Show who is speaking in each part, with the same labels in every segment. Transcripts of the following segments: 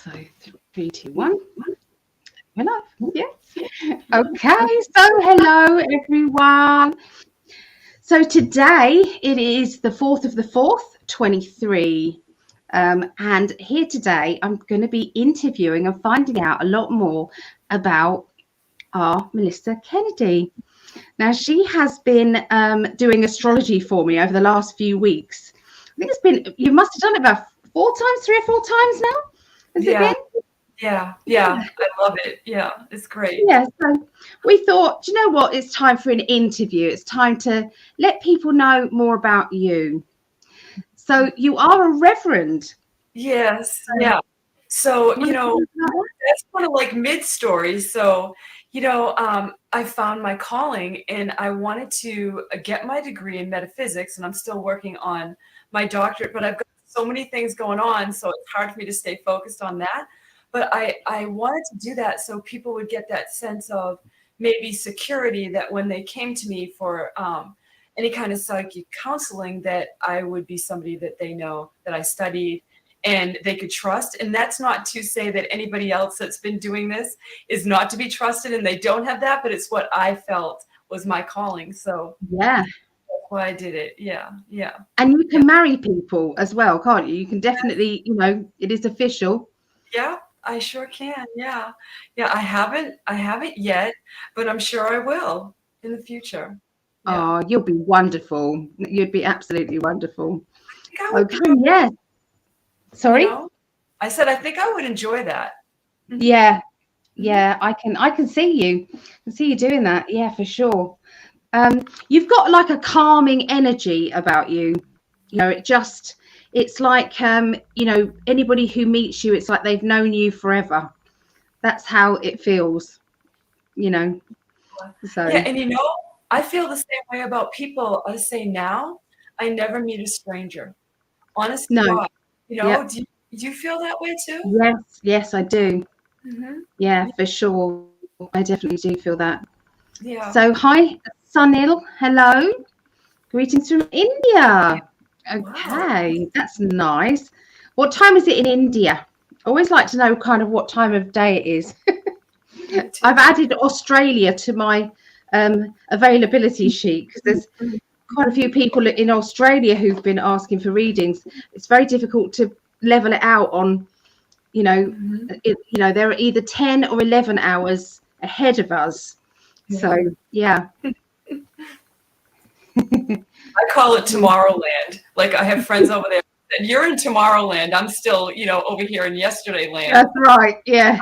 Speaker 1: So 3, 2, 1. We're live. Yeah. Okay. So hello everyone. So today it is the 4th of the 4th, 23. And here today I'm going to be interviewing and finding out a lot more about our Melissa Kennedy. Now she has been doing astrology for me over the last few weeks. I think you must have done it about 3 or 4 times now. Has it been?
Speaker 2: Yeah, I love it. Yeah, it's great.
Speaker 1: Yeah, so we thought, do you know what? It's time for an interview. It's time to let people know more about you. So you are a reverend.
Speaker 2: Yes, yeah. So, that's kind of like mid-story. So, I found my calling and I wanted to get my degree in metaphysics, and I'm still working on my doctorate, but I've got so many things going on, so it's hard for me to stay focused on that. But I wanted to do that so people would get that sense of maybe security that when they came to me for any kind of psychic counseling, that I would be somebody that they know, that I studied, and they could trust. And that's not to say that anybody else that's been doing this is not to be trusted and they don't have that, but it's what I felt was my calling. So
Speaker 1: Yeah.
Speaker 2: that's why I did it. Yeah.
Speaker 1: And you can marry people as well, can't you? You can definitely, it is official.
Speaker 2: Yeah, I sure can. Yeah. I haven't yet, but I'm sure I will in the future. Yeah.
Speaker 1: Oh, you'll be wonderful. You'd be absolutely wonderful.
Speaker 2: I think I would
Speaker 1: Okay, yes. Sorry?
Speaker 2: I said, I think I would enjoy that.
Speaker 1: Yeah. I can see you. I can see you doing that. Yeah, for sure. You've got like a calming energy about you. It's like anybody who meets you, it's like they've known you forever. That's how it feels. So
Speaker 2: Yeah, and I feel the same way about people. I say now, I never meet a stranger. Honest to
Speaker 1: no.
Speaker 2: God.
Speaker 1: Yep.
Speaker 2: Do you feel that way too?
Speaker 1: Yes, I do.
Speaker 2: Mm-hmm.
Speaker 1: Yeah, for sure. I definitely do feel that.
Speaker 2: Yeah.
Speaker 1: So hi, Sunil. Hello. Greetings from India. Okay,
Speaker 2: Wow.
Speaker 1: that's nice. What time is it in India? I always like to know kind of what time of day it is. I've added Australia to my availability sheet because there's quite a few people in Australia who've been asking for readings. It's very difficult to level it out on, they're either 10 or 11 hours ahead of us.
Speaker 2: Yeah.
Speaker 1: So, yeah.
Speaker 2: I call it Tomorrowland. Like I have friends over there. And you're in Tomorrowland. I'm still, over here in yesterday land.
Speaker 1: That's right. Yeah.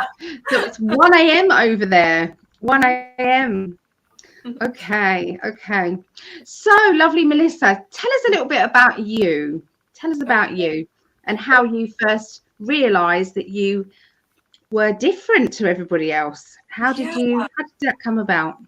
Speaker 1: So it's 1 a.m. over there. 1 a.m. Okay. So lovely, Melissa. Tell us a little bit about you. Tell us about you and how you first realized that you were different to everybody else. How did that come about?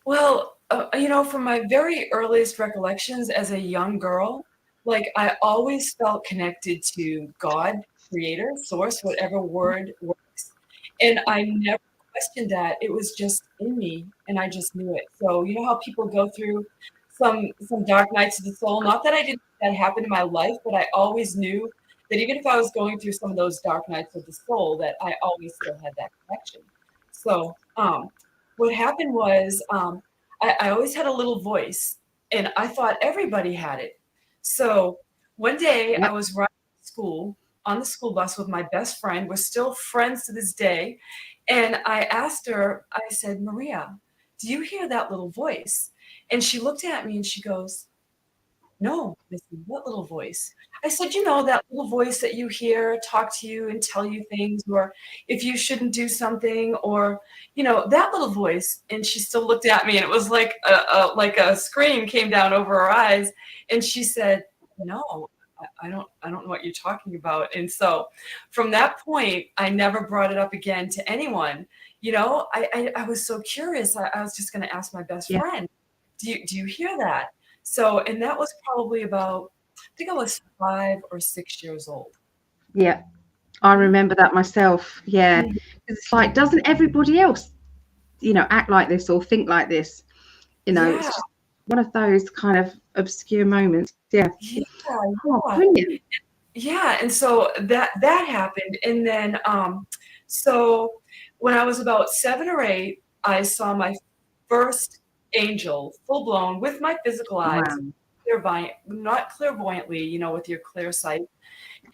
Speaker 2: Well, from my very earliest recollections as a young girl, like I always felt connected to God, creator, source, whatever word works. And I never questioned that. It was just in me and I just knew it. So you know how people go through some dark nights of the soul? Not that I didn't that happen in my life, but I always knew that even if I was going through some of those dark nights of the soul, that I always still had that connection. So what happened was I always had a little voice, and I thought everybody had it. So one day I was riding to school on the school bus with my best friend. We're still friends to this day. And I asked her, I said, Maria, do you hear that little voice? And she looked at me and she goes, no. I said, what little voice? I said, that little voice that you hear talk to you and tell you things, or if you shouldn't do something, or, that little voice. And she still looked at me and it was like a scream came down over her eyes. And she said, no, I don't know what you're talking about. And so from that point, I never brought it up again to anyone. I was so curious. I was just going to ask my best friend, do you hear that? So, and that was probably about, I think I was 5 or 6 years old.
Speaker 1: Yeah, I remember that myself. Yeah, it's like, doesn't everybody else, act like this or think like this? It's just one of those kind of obscure moments. Yeah.
Speaker 2: Yeah.
Speaker 1: Oh, brilliant.
Speaker 2: yeah, and so that happened, and then so when I was about 7 or 8, I saw my first angel, full blown, with my physical eyes,
Speaker 1: Wow.
Speaker 2: clairvoyant, not clairvoyantly, with your clear sight.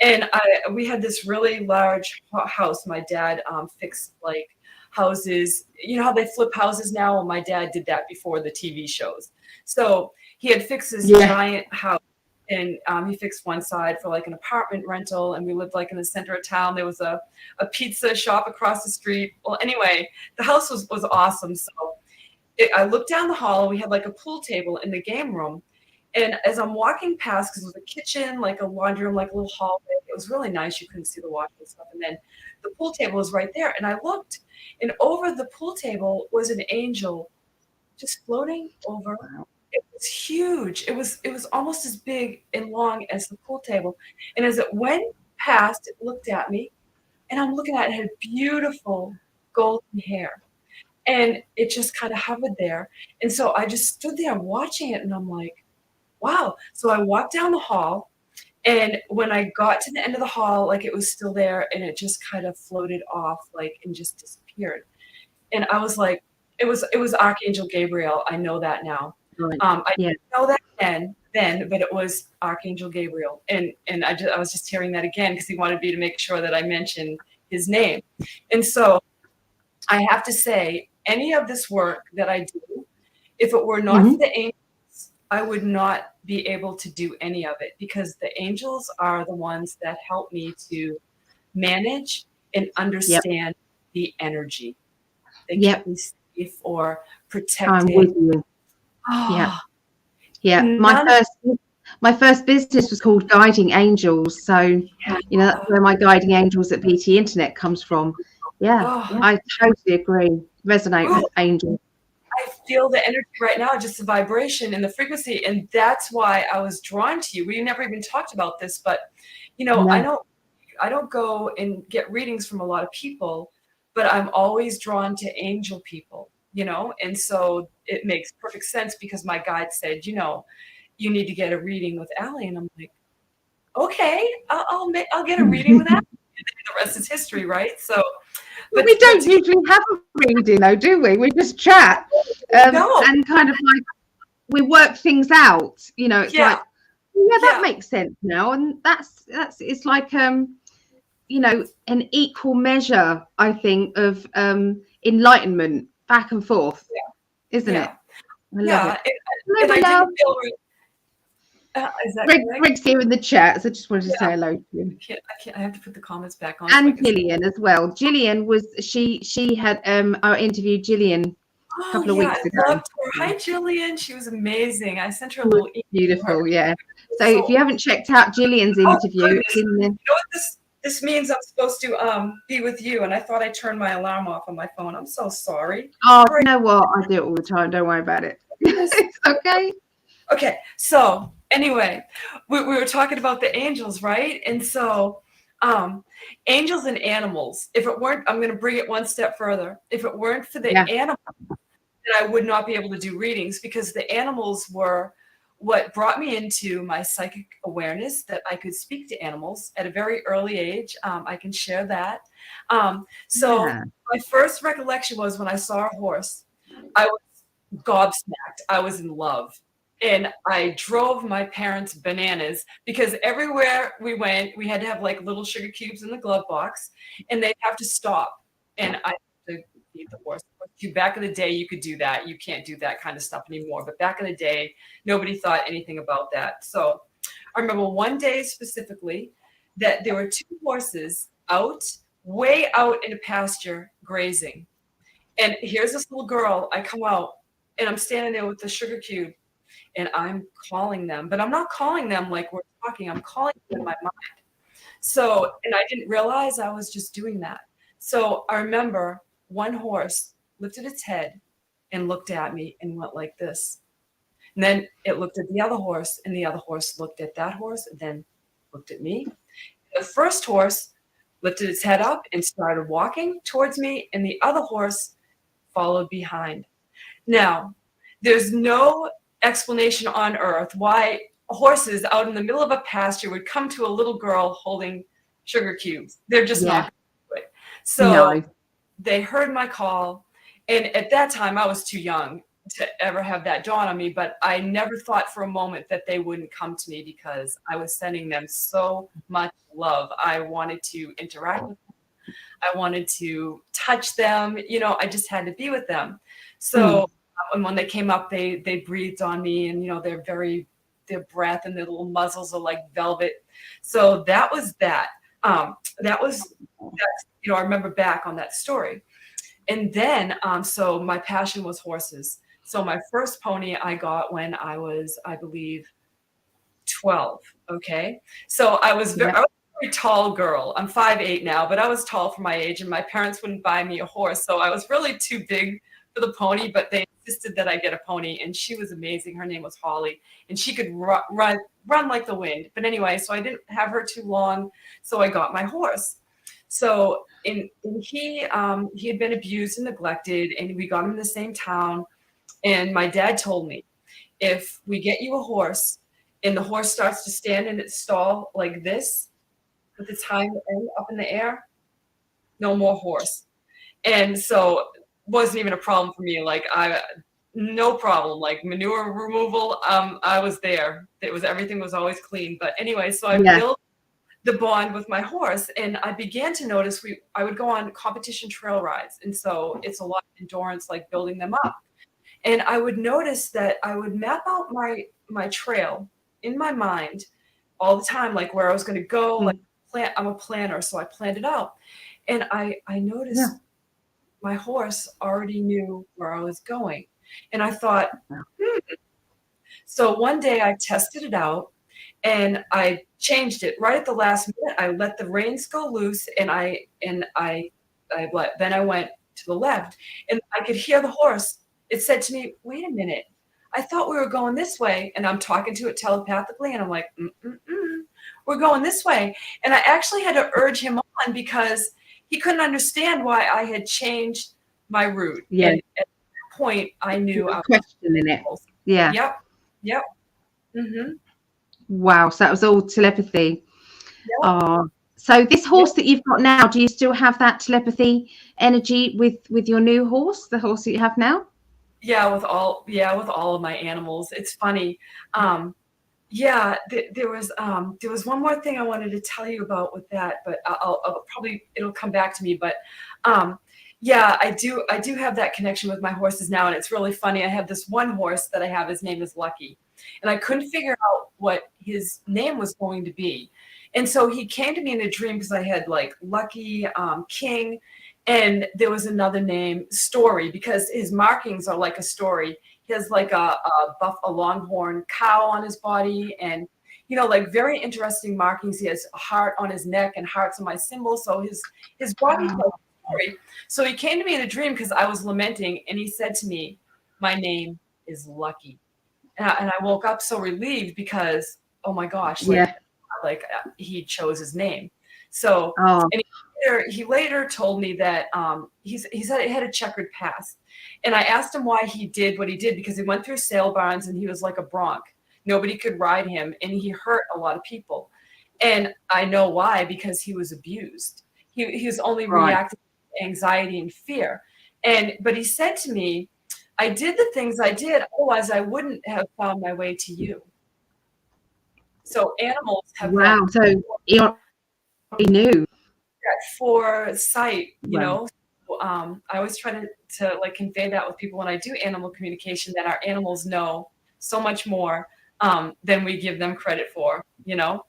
Speaker 2: And we had this really large house. My dad fixed like houses. You know how they flip houses now? Well, my dad did that before the TV shows. So he had fixed this
Speaker 1: Yeah.
Speaker 2: giant house, and he fixed one side for like an apartment rental, and we lived like in the center of town. There was a pizza shop across the street. Well, anyway, the house was awesome. So I looked down the hall, and we had like a pool table in the game room. And as I'm walking past, because it was a kitchen, like a laundry room, like a little hallway, it was really nice. You couldn't see the wash and stuff. And then the pool table was right there. And I looked, and over the pool table was an angel just floating over.
Speaker 1: Wow.
Speaker 2: It was huge. It was almost as big and long as the pool table. And as it went past, it looked at me, and I'm looking at it, it had beautiful golden hair. And it just kind of hovered there. And so I just stood there watching it, and I'm like, wow. So I walked down the hall, and when I got to the end of the hall, like it was still there, and it just kind of floated off, like, and just disappeared. And I was like, it was Archangel Gabriel. I know that now.
Speaker 1: Right.
Speaker 2: I
Speaker 1: Yeah.
Speaker 2: didn't know that then, but it was Archangel Gabriel. And I was just hearing that again because he wanted me to make sure that I mentioned his name. And so I have to say, any of this work that I do, if it were not for
Speaker 1: Hmm.
Speaker 2: the angels, I would not be able to do any of it, because the angels are the ones that help me to manage and
Speaker 1: Yep.
Speaker 2: understand the energy. They kept
Speaker 1: Yep.
Speaker 2: me safe or
Speaker 1: I'm
Speaker 2: protected.
Speaker 1: with you. Yeah.
Speaker 2: Oh,
Speaker 1: Yeah. My
Speaker 2: none of
Speaker 1: first my first business was called Guiding Angels. So,
Speaker 2: that.
Speaker 1: that's where my Guiding Angels at BT Internet comes from. Yeah.
Speaker 2: Oh,
Speaker 1: I totally agree. Resonate
Speaker 2: ooh,
Speaker 1: with angels.
Speaker 2: I feel the energy right now, just the vibration and the frequency, and that's why I was drawn to you. We never even talked about this, but I
Speaker 1: No.
Speaker 2: don't go and get readings from a lot of people, but I'm always drawn to angel people. And so it makes perfect sense because my guide said, you need to get a reading with Allie, and I'm like, okay, I'll get a reading with Allie. The rest is history, right? So, but
Speaker 1: We
Speaker 2: but
Speaker 1: don't usually have a reading though, do we? We just chat,
Speaker 2: no,
Speaker 1: and kind of like we work things out. It's
Speaker 2: yeah,
Speaker 1: like, yeah, that
Speaker 2: yeah,
Speaker 1: makes sense now, and that's it's like an equal measure, I think, of enlightenment back and forth, isn't it?
Speaker 2: yeah,
Speaker 1: I love
Speaker 2: yeah.
Speaker 1: it.
Speaker 2: And
Speaker 1: Hello,
Speaker 2: I
Speaker 1: my love.
Speaker 2: didn't feel. Is that correct?
Speaker 1: Greg's here in the chat, so I just wanted to say
Speaker 2: Yeah.
Speaker 1: hello to him.
Speaker 2: I have to put the comments back on so I
Speaker 1: And
Speaker 2: can see.
Speaker 1: Gillian as well. Gillian was she had I interviewed Gillian a
Speaker 2: Oh
Speaker 1: couple of
Speaker 2: yeah,
Speaker 1: weeks
Speaker 2: I
Speaker 1: ago.
Speaker 2: loved her. Hi, Jillian. She was amazing. I sent her a
Speaker 1: She was
Speaker 2: little email. Her
Speaker 1: beautiful, yeah. So if
Speaker 2: so.
Speaker 1: you haven't checked out Gillian's
Speaker 2: Oh
Speaker 1: interview,
Speaker 2: goodness.
Speaker 1: it's in the
Speaker 2: You know what this means? I'm supposed to be with you, and I thought I turned my alarm off on my phone. I'm so sorry.
Speaker 1: oh,
Speaker 2: All right.
Speaker 1: you know what? I do it all the time. Don't worry about it. It's okay.
Speaker 2: Okay. So anyway, we were talking about the angels, right? And so angels and animals. If it weren't, I'm going to bring it one step further. If it weren't for the
Speaker 1: Yeah.
Speaker 2: animals, I would not be able to do readings, because the animals were what brought me into my psychic awareness, that I could speak to animals at a very early age. I can share that. So
Speaker 1: Yeah.
Speaker 2: my first recollection was when I saw a horse. I was gobsmacked. I was in love. And I drove my parents bananas, because everywhere we went, we had to have like little sugar cubes in the glove box, and they'd have to stop. And I had to feed the horse. Back in the day, you could do that. You can't do that kind of stuff anymore. But back in the day, nobody thought anything about that. So I remember one day specifically that there were two horses way out in a pasture grazing. And here's this little girl. I come out, and I'm standing there with the sugar cube, and I'm calling them, but I'm not calling them like we're talking. I'm calling them in my mind. So, and I didn't realize I was just doing that. So I remember one horse lifted its head and looked at me and went like this. And then it looked at the other horse, and the other horse looked at that horse, and then looked at me. The first horse lifted its head up and started walking towards me, and the other horse followed behind. Now, there's no explanation on earth why horses out in the middle of a pasture would come to a little girl holding sugar cubes. They're just not going to do it. So
Speaker 1: No.
Speaker 2: they heard my call. And at that time, I was too young to ever have that dawn on me, but I never thought for a moment that they wouldn't come to me because I was sending them so much love. I wanted to interact with them. I wanted to touch them. You know, I just had to be with them. So and when they came up, they breathed on me, and, you know, their breath and their little muzzles are like velvet. So that was that. That's, you know, I remember back on that story. And then, so my passion was horses. So my first pony I got when I was, I believe, 12. Okay. So I was I was a very tall girl. I'm 5'8" now, but I was tall for my age, and my parents wouldn't buy me a horse. So I was really too big for the pony, but they insisted that I get a pony, and she was amazing. Her name was Holly, and she could run like the wind. But anyway, so I didn't have her too long. So I got my horse. So he had been abused and neglected, and we got him in the same town. And my dad told me, if we get you a horse and the horse starts to stand in its stall like this, with its hind end up in the air, no more horse. And so it wasn't even a problem for me. Like, no problem. Like manure removal, I was there. Everything was always clean. But anyway, so I built the bond with my horse, and I began to notice I would go on competition trail rides, and so it's a lot of endurance, like building them up. And I would notice that I would map out my trail in my mind all the time, like where I was going to go. Like I'm a planner, so I planned it out, and I noticed my horse already knew where I was going, and I thought, So one day I tested it out. And I changed it right at the last minute. I let the reins go loose, and then I went to the left, and I could hear the horse. It said to me, "Wait a minute, I thought we were going this way." And I'm talking to it telepathically, and I'm like, "We're going this way." And I actually had to urge him on because he couldn't understand why I had changed my route.
Speaker 1: Yeah.
Speaker 2: And at that point, I knew I was
Speaker 1: questioning it. Yeah.
Speaker 2: Yep. Mm-hmm.
Speaker 1: Wow, so that was all telepathy.
Speaker 2: Yep.
Speaker 1: So this horse that you've got now, do you still have that telepathy energy with your new horse, the horse that you have now?
Speaker 2: Yeah, with all of my animals. It's funny. There was one more thing I wanted to tell you about with that, but I'll probably, it'll come back to me. But I do have that connection with my horses now, and it's really funny. I have this one horse that I have. His name is Lucky. And I couldn't figure out what his name was going to be. And so he came to me in a dream because I had like Lucky, King, and there was another name, Story, because his markings are like a story. He has like a longhorn cow on his body, and, you know, like very interesting markings. He has a heart on his neck, and hearts are my symbol. So his body's like a story. So he came to me in a dream because I was lamenting, and he said to me, "My name is Lucky." And I woke up so relieved because, oh my gosh, he chose his name. So and he later told me that he said it had a checkered past. And I asked him why he did what he did, because he went through sale barns and he was like a bronc. Nobody could ride him, and he hurt a lot of people. And I know why, because he was abused. He was only reacting to anxiety and fear. But he said to me, "I did the things I did, otherwise I wouldn't have found my way to you." So animals have
Speaker 1: So he knew
Speaker 2: that foresight, you know. So, I always try to like convey that with people when I do animal communication, that our animals know so much more than we give them credit for, you know.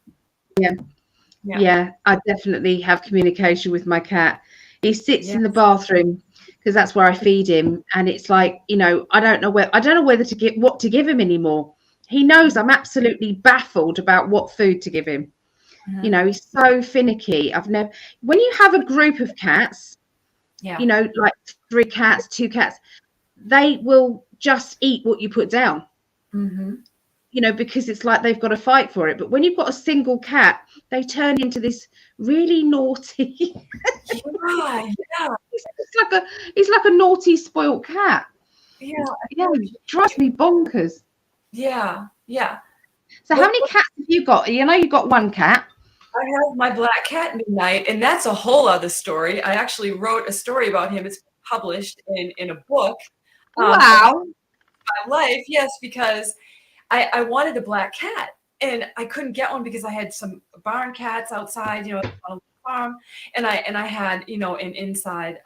Speaker 2: Yeah,
Speaker 1: I definitely have communication with my cat. He sits in the bathroom because that's where I feed him, and it's like, you know, I don't know whether to give him anymore. He knows I'm absolutely baffled about what food to give him. You know, he's so finicky. When you have a group of cats, you know, like 3 cats, 2 cats, they will just eat what you put down. You know, because it's like they've got to fight for it. But when you've got a single cat, they turn into this really naughty. He's like a naughty, spoiled cat. It drives me bonkers. So how many cats have you got? You know you've got one cat.
Speaker 2: I have my black cat Midnight, and that's a whole other story. I actually wrote a story about him. It's published in a book.
Speaker 1: Wow.
Speaker 2: My life, yes, because I wanted a black cat, and I couldn't get one because I had some barn cats outside, on the farm, and I had, an inside,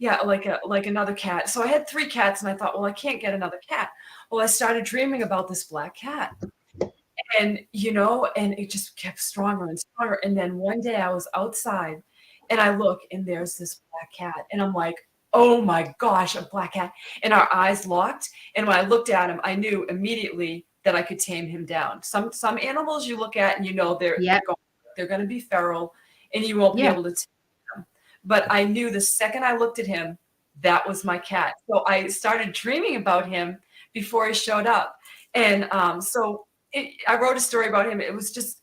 Speaker 2: like another cat. So I had 3 cats, and I thought, well, I can't get another cat. Well, I started dreaming about this black cat. And, and it just kept stronger and stronger. And then one day I was outside and I look and there's this black cat. And I'm like, oh my gosh, a black cat. And our eyes locked. And when I looked at him, I knew immediately that I could tame him down. Some animals you look at and they're going to be feral and you won't be able to tame them. But I knew the second I looked at him, that was my cat. So I started dreaming about him before he showed up. And I wrote a story about him. It was just,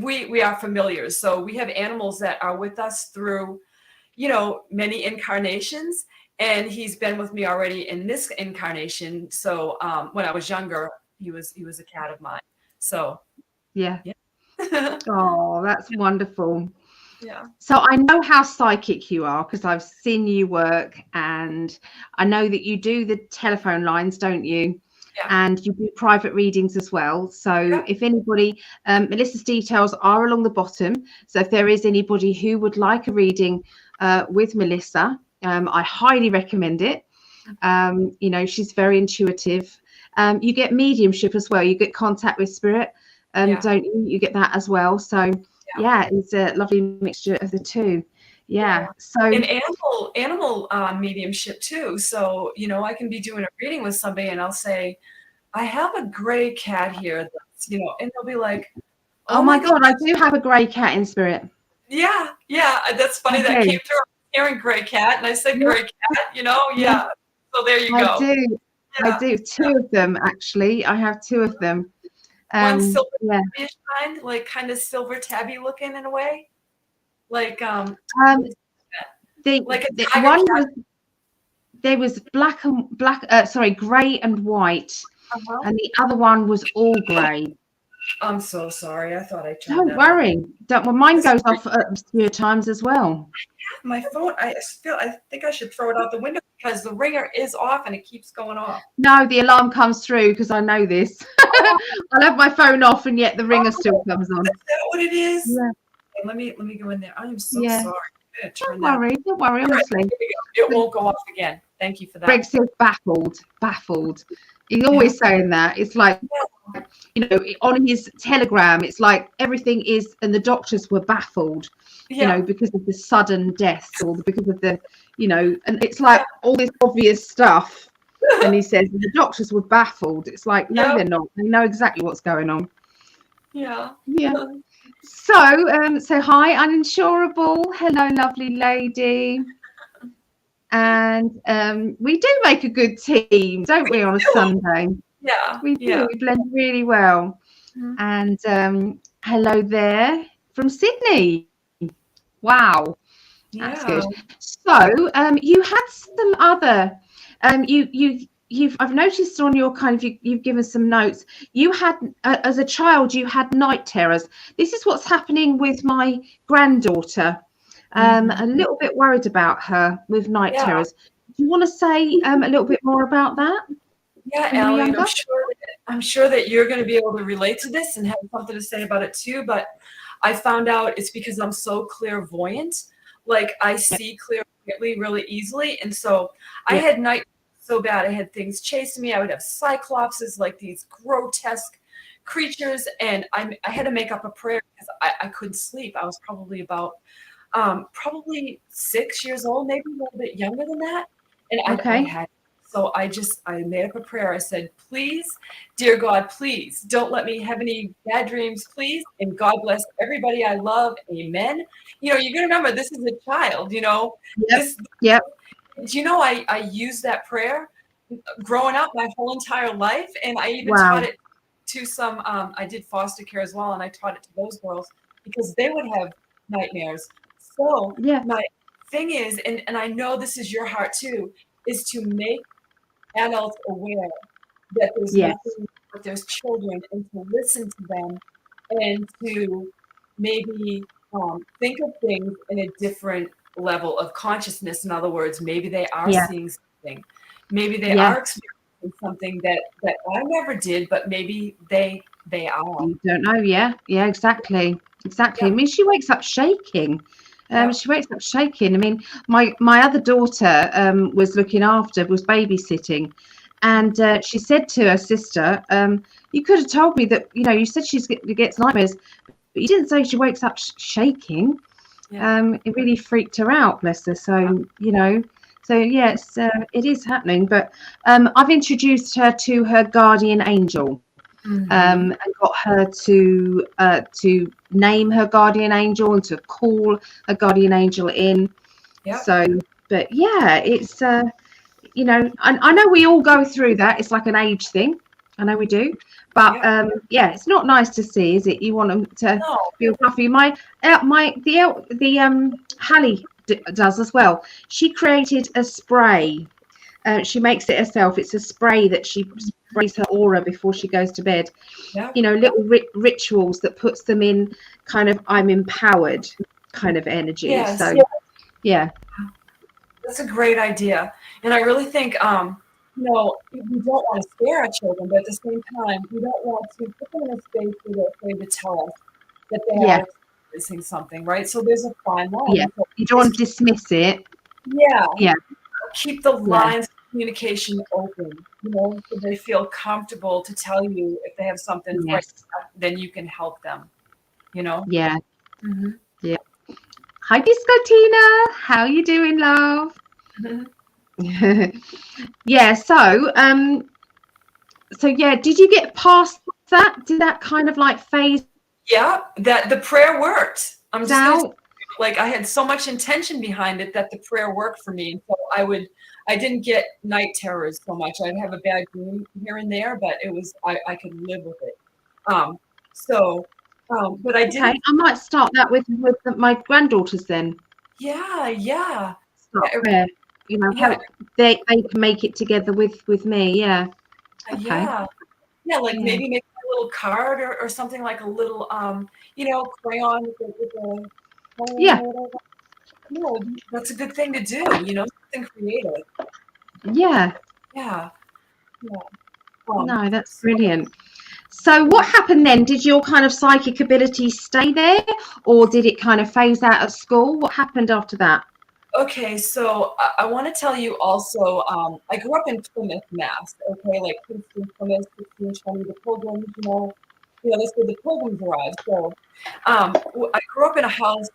Speaker 2: we are familiars. So we have animals that are with us through, many incarnations. And he's been with me already in this incarnation. So when I was younger, he was a cat of mine. So
Speaker 1: yeah. Oh, that's wonderful.
Speaker 2: Yeah.
Speaker 1: So I know how psychic you are because I've seen you work, and I know that you do the telephone lines, don't you?
Speaker 2: Yeah.
Speaker 1: And you do private readings as well. So if anybody, Melissa's details are along the bottom. So if there is anybody who would like a reading with Melissa, I highly recommend it. She's very intuitive. You get mediumship as well. You get contact with spirit, don't you? You get that as well. So it's a lovely mixture of the two. Yeah. So
Speaker 2: and animal mediumship too. So I can be doing a reading with somebody and I'll say, I have a gray cat here that's, and they'll be like,
Speaker 1: oh my God, I do have a gray cat in spirit.
Speaker 2: Yeah, that's funny. That came through. Hearing gray cat, and I said gray cat. So there you go.
Speaker 1: I do 2 of them actually. I have 2 of them.
Speaker 2: One silver tabby kind, like kind of silver tabby looking in a way. Like
Speaker 1: one was gray and white, and the other one was all gray.
Speaker 2: I'm so sorry. I thought I turned
Speaker 1: Don't worry. Mine goes off at obscure times as well.
Speaker 2: My phone, I think I should throw it out the window because the ringer is off and it keeps going off.
Speaker 1: No, the alarm comes through because I know this. I'll have my phone off and yet the ringer still comes on.
Speaker 2: Is that what it is?
Speaker 1: Yeah.
Speaker 2: Okay, let me go in there. I am so sorry.
Speaker 1: Don't worry, honestly.
Speaker 2: It won't go off again. Thank you for that.
Speaker 1: Greg's still baffled. He's always saying that. It's like, on his telegram, it's like everything is, and the doctors were baffled, because of the sudden deaths or because of the, and it's like all this obvious stuff. And he says the doctors were baffled. It's like, no, they're not. They know exactly what's going on.
Speaker 2: Yeah.
Speaker 1: So hi, uninsurable. Hello, lovely lady. And we do make a good team, don't we, on a Sunday?
Speaker 2: Yeah.
Speaker 1: We do. We blend really well. Mm-hmm. And hello there from Sydney. Wow. That's good. So you had some other I've noticed on your you've given some notes. You had as a child you had night terrors. This is what's happening with my granddaughter. A little bit worried about her with night terrors. Do you want to say a little bit more about that?
Speaker 2: Yeah, Ellie, I'm sure that you're going to be able to relate to this and have something to say about it too. But I found out it's because I'm so clairvoyant. Like I see clearly really easily. And so I had night so bad. I had things chasing me. I would have cyclopses, like these grotesque creatures. And I had to make up a prayer because I couldn't sleep. I was probably about 6 years old, maybe a little bit younger than that. And I made up a prayer. I said, please, dear God, please don't let me have any bad dreams, please. And God bless everybody I love. Amen. You're going to remember this is a child,
Speaker 1: Yep.
Speaker 2: I used that prayer growing up my whole entire life. And I even taught it to some, I did foster care as well. And I taught it to those girls because they would have nightmares. So my thing is, and I know this is your heart too, is to make adults aware that there's nothing with those children and to listen to them and to maybe think of things in a different level of consciousness. In other words, maybe they are
Speaker 1: Yeah.
Speaker 2: seeing something. Maybe they
Speaker 1: Yeah.
Speaker 2: are experiencing something that I never did, but maybe they are.
Speaker 1: You don't know. Yeah. Yeah. Exactly. Exactly. I
Speaker 2: Yeah.
Speaker 1: mean, she wakes up shaking.
Speaker 2: Yeah.
Speaker 1: She wakes up shaking. I mean, my other daughter was babysitting, and she said to her sister, "You could have told me that. You know, you said she gets nightmares, but you didn't say she wakes up shaking."
Speaker 2: Yeah.
Speaker 1: It really freaked her out, bless her. So you know, so yes, it is happening. But I've introduced her to her guardian angel.
Speaker 2: Mhm.
Speaker 1: And got her to name her guardian angel and to call a guardian angel in.
Speaker 2: Yep.
Speaker 1: So, but yeah, it's you know, I know we all go through that. It's like an age thing. I know we do, but
Speaker 2: Yep.
Speaker 1: yeah, it's not nice to see, is it? You want them to
Speaker 2: No.
Speaker 1: feel puffy. Hallie does as well. She created a spray. She makes it herself. It's a spray that she sprays her aura before she goes to bed.
Speaker 2: Yeah.
Speaker 1: You know, little rituals that puts them in kind of I'm empowered kind of energy.
Speaker 2: Yes.
Speaker 1: So yeah.
Speaker 2: That's a great idea. And I really think, you know, we don't want to scare our children, but at the same time, we don't want to put them in a space where they're afraid to tell us that they
Speaker 1: Yeah.
Speaker 2: are experiencing something, right? So there's a fine line.
Speaker 1: Yeah.
Speaker 2: So
Speaker 1: You don't want to dismiss it.
Speaker 2: yeah.
Speaker 1: Yeah.
Speaker 2: Keep the
Speaker 1: Yeah.
Speaker 2: lines of communication open, you know, so they feel comfortable to tell you if they have something right,
Speaker 1: Yes.
Speaker 2: then you can help them, you know?
Speaker 1: Yeah.
Speaker 2: Mm-hmm.
Speaker 1: Yeah. Hi, Disco Tina. How you doing, love?
Speaker 2: Mm-hmm.
Speaker 1: Yeah. So yeah, did you get past that? Did that kind of like phase
Speaker 2: Yeah, that the prayer worked. I'm just gonna
Speaker 1: out?
Speaker 2: like I had so much intention behind it that the prayer worked for me. And so I didn't get night terrors so much. I'd have a bad dream here and there, but it was I could live with it. But I
Speaker 1: Okay,
Speaker 2: didn't.
Speaker 1: I might start that with my granddaughters then.
Speaker 2: Yeah.
Speaker 1: Start prayer. You know,
Speaker 2: Yeah.
Speaker 1: how they can make it together with me. Yeah. Okay.
Speaker 2: Yeah, like
Speaker 1: Yeah.
Speaker 2: maybe make a little card or something like a little you know, crayon with a
Speaker 1: Yeah.
Speaker 2: you know, that's a good thing to do, you know, something creative.
Speaker 1: Yeah.
Speaker 2: Yeah. Yeah.
Speaker 1: No, that's brilliant. So what happened then? Did your kind of psychic abilities stay there, or did it kind of phase out at school? What happened after that?
Speaker 2: Okay, so I want to tell you also, I grew up in Plymouth, Mass. Okay, like Kingston, Plymouth, 1620, the Pilgrims, that's where the Pilgrims arrived. So, I grew up in a house.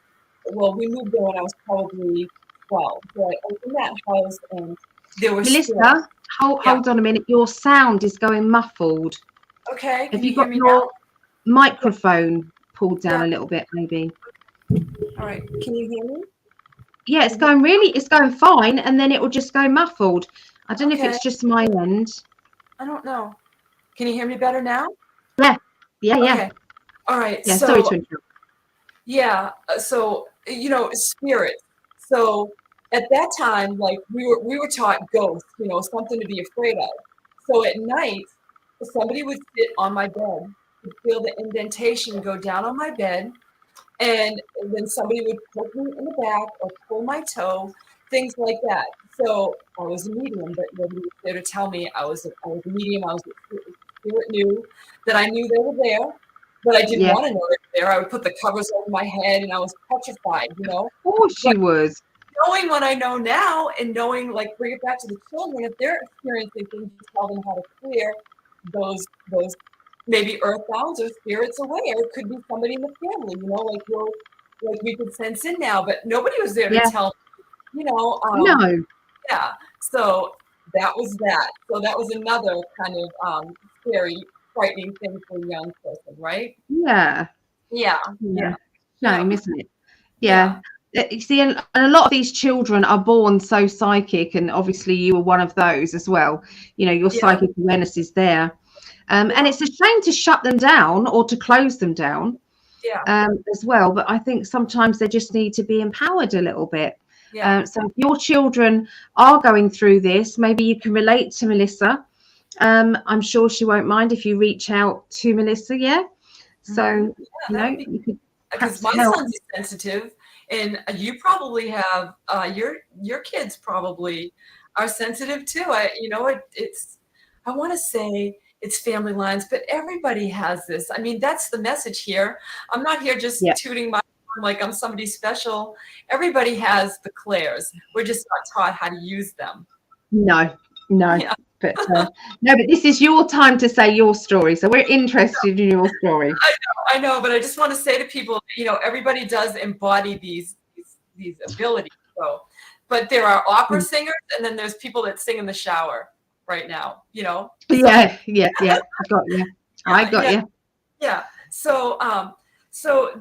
Speaker 2: Well, we moved there when I was probably 12. So I was in that house, and there were spirits.
Speaker 1: Melissa,
Speaker 2: Yeah.
Speaker 1: hold on a minute. Your sound is going muffled.
Speaker 2: Okay,
Speaker 1: Have
Speaker 2: can
Speaker 1: you
Speaker 2: you hear
Speaker 1: got
Speaker 2: me
Speaker 1: your
Speaker 2: now?
Speaker 1: microphone pulled down
Speaker 2: Yeah.
Speaker 1: a little bit, maybe?
Speaker 2: All right, can you hear me?
Speaker 1: Yeah, it's going fine, and then it will just go muffled. I don't know if
Speaker 2: Okay.
Speaker 1: it's just my end.
Speaker 2: I don't know. Can you hear me better now?
Speaker 1: Yeah.
Speaker 2: Okay. All right.
Speaker 1: Yeah,
Speaker 2: So,
Speaker 1: sorry to interrupt.
Speaker 2: yeah. So, spirits. So at that time, like we were taught ghosts, something to be afraid of. So at night, somebody would sit on my bed, you'd feel the indentation go down on my bed, and then somebody would poke me in the back or pull my toe, things like that. So I was a medium, but nobody was there to tell me I was a medium. Spirit knew that I knew they were there, but I didn't
Speaker 1: Yeah.
Speaker 2: want to know they were there. I would put the covers over my head, and I was petrified,
Speaker 1: Of course she was.
Speaker 2: Knowing what I know now, and knowing, like, bring it back to the children, if they're experiencing things, to tell them how to clear those maybe earthbounds or spirits away, or it could be somebody in the family, like we could sense in now, but nobody was there to
Speaker 1: Yeah.
Speaker 2: tell me,
Speaker 1: No.
Speaker 2: Yeah, so that was that. So that was another kind of scary, frightening thing for a young person, right?
Speaker 1: Yeah.
Speaker 2: Yeah.
Speaker 1: Shame, isn't it? Yeah. You see, and a lot of these children are born so psychic, and obviously you were one of those as well. Your psychic awareness is there. And it's a shame to shut them down or to close them down as well. But I think sometimes they just need to be empowered a little bit. So if your children are going through this, maybe you can relate to Melissa I'm sure she won't mind if you reach out to Melissa. Yeah. So,
Speaker 2: Yeah,
Speaker 1: you
Speaker 2: that
Speaker 1: know,
Speaker 2: would be,
Speaker 1: you could
Speaker 2: because
Speaker 1: perhaps
Speaker 2: my
Speaker 1: help.
Speaker 2: son's sensitive, and you probably have your kids probably are sensitive too. It's I want to say it's family lines, but everybody has this. I mean, that's the message here. I'm not here just
Speaker 1: Yeah.
Speaker 2: tooting my horn like I'm somebody special. Everybody has the clairs. We're just not taught how to use them.
Speaker 1: No, no.
Speaker 2: Yeah.
Speaker 1: But no, but this is your time to say your story. So we're interested in your story.
Speaker 2: I know, but I just want to say to people, everybody does embody these abilities. So, but there are opera singers, and then there's people that sing in the shower right now. So
Speaker 1: Yeah. I got you. I got
Speaker 2: yeah,
Speaker 1: you.
Speaker 2: yeah. So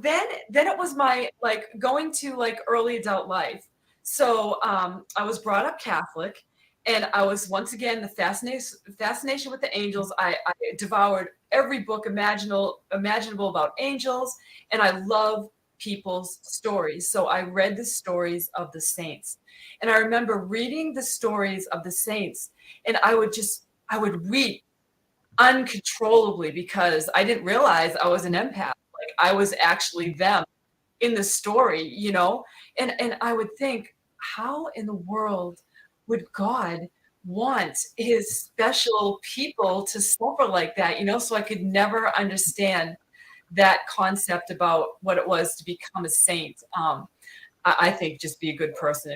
Speaker 2: then it was my like going to like early adult life. So I was brought up Catholic, and I was once again the fascination with the angels. I devoured every book imaginable about angels, and I love people's stories. So I read the stories of the saints, and I remember reading the stories of the saints, and I would weep uncontrollably because I didn't realize I was an empath. Like I was actually them in the story. And I would think, how in the world would God want his special people to suffer like that? So I could never understand that concept about what it was to become a saint. I think just be a good person.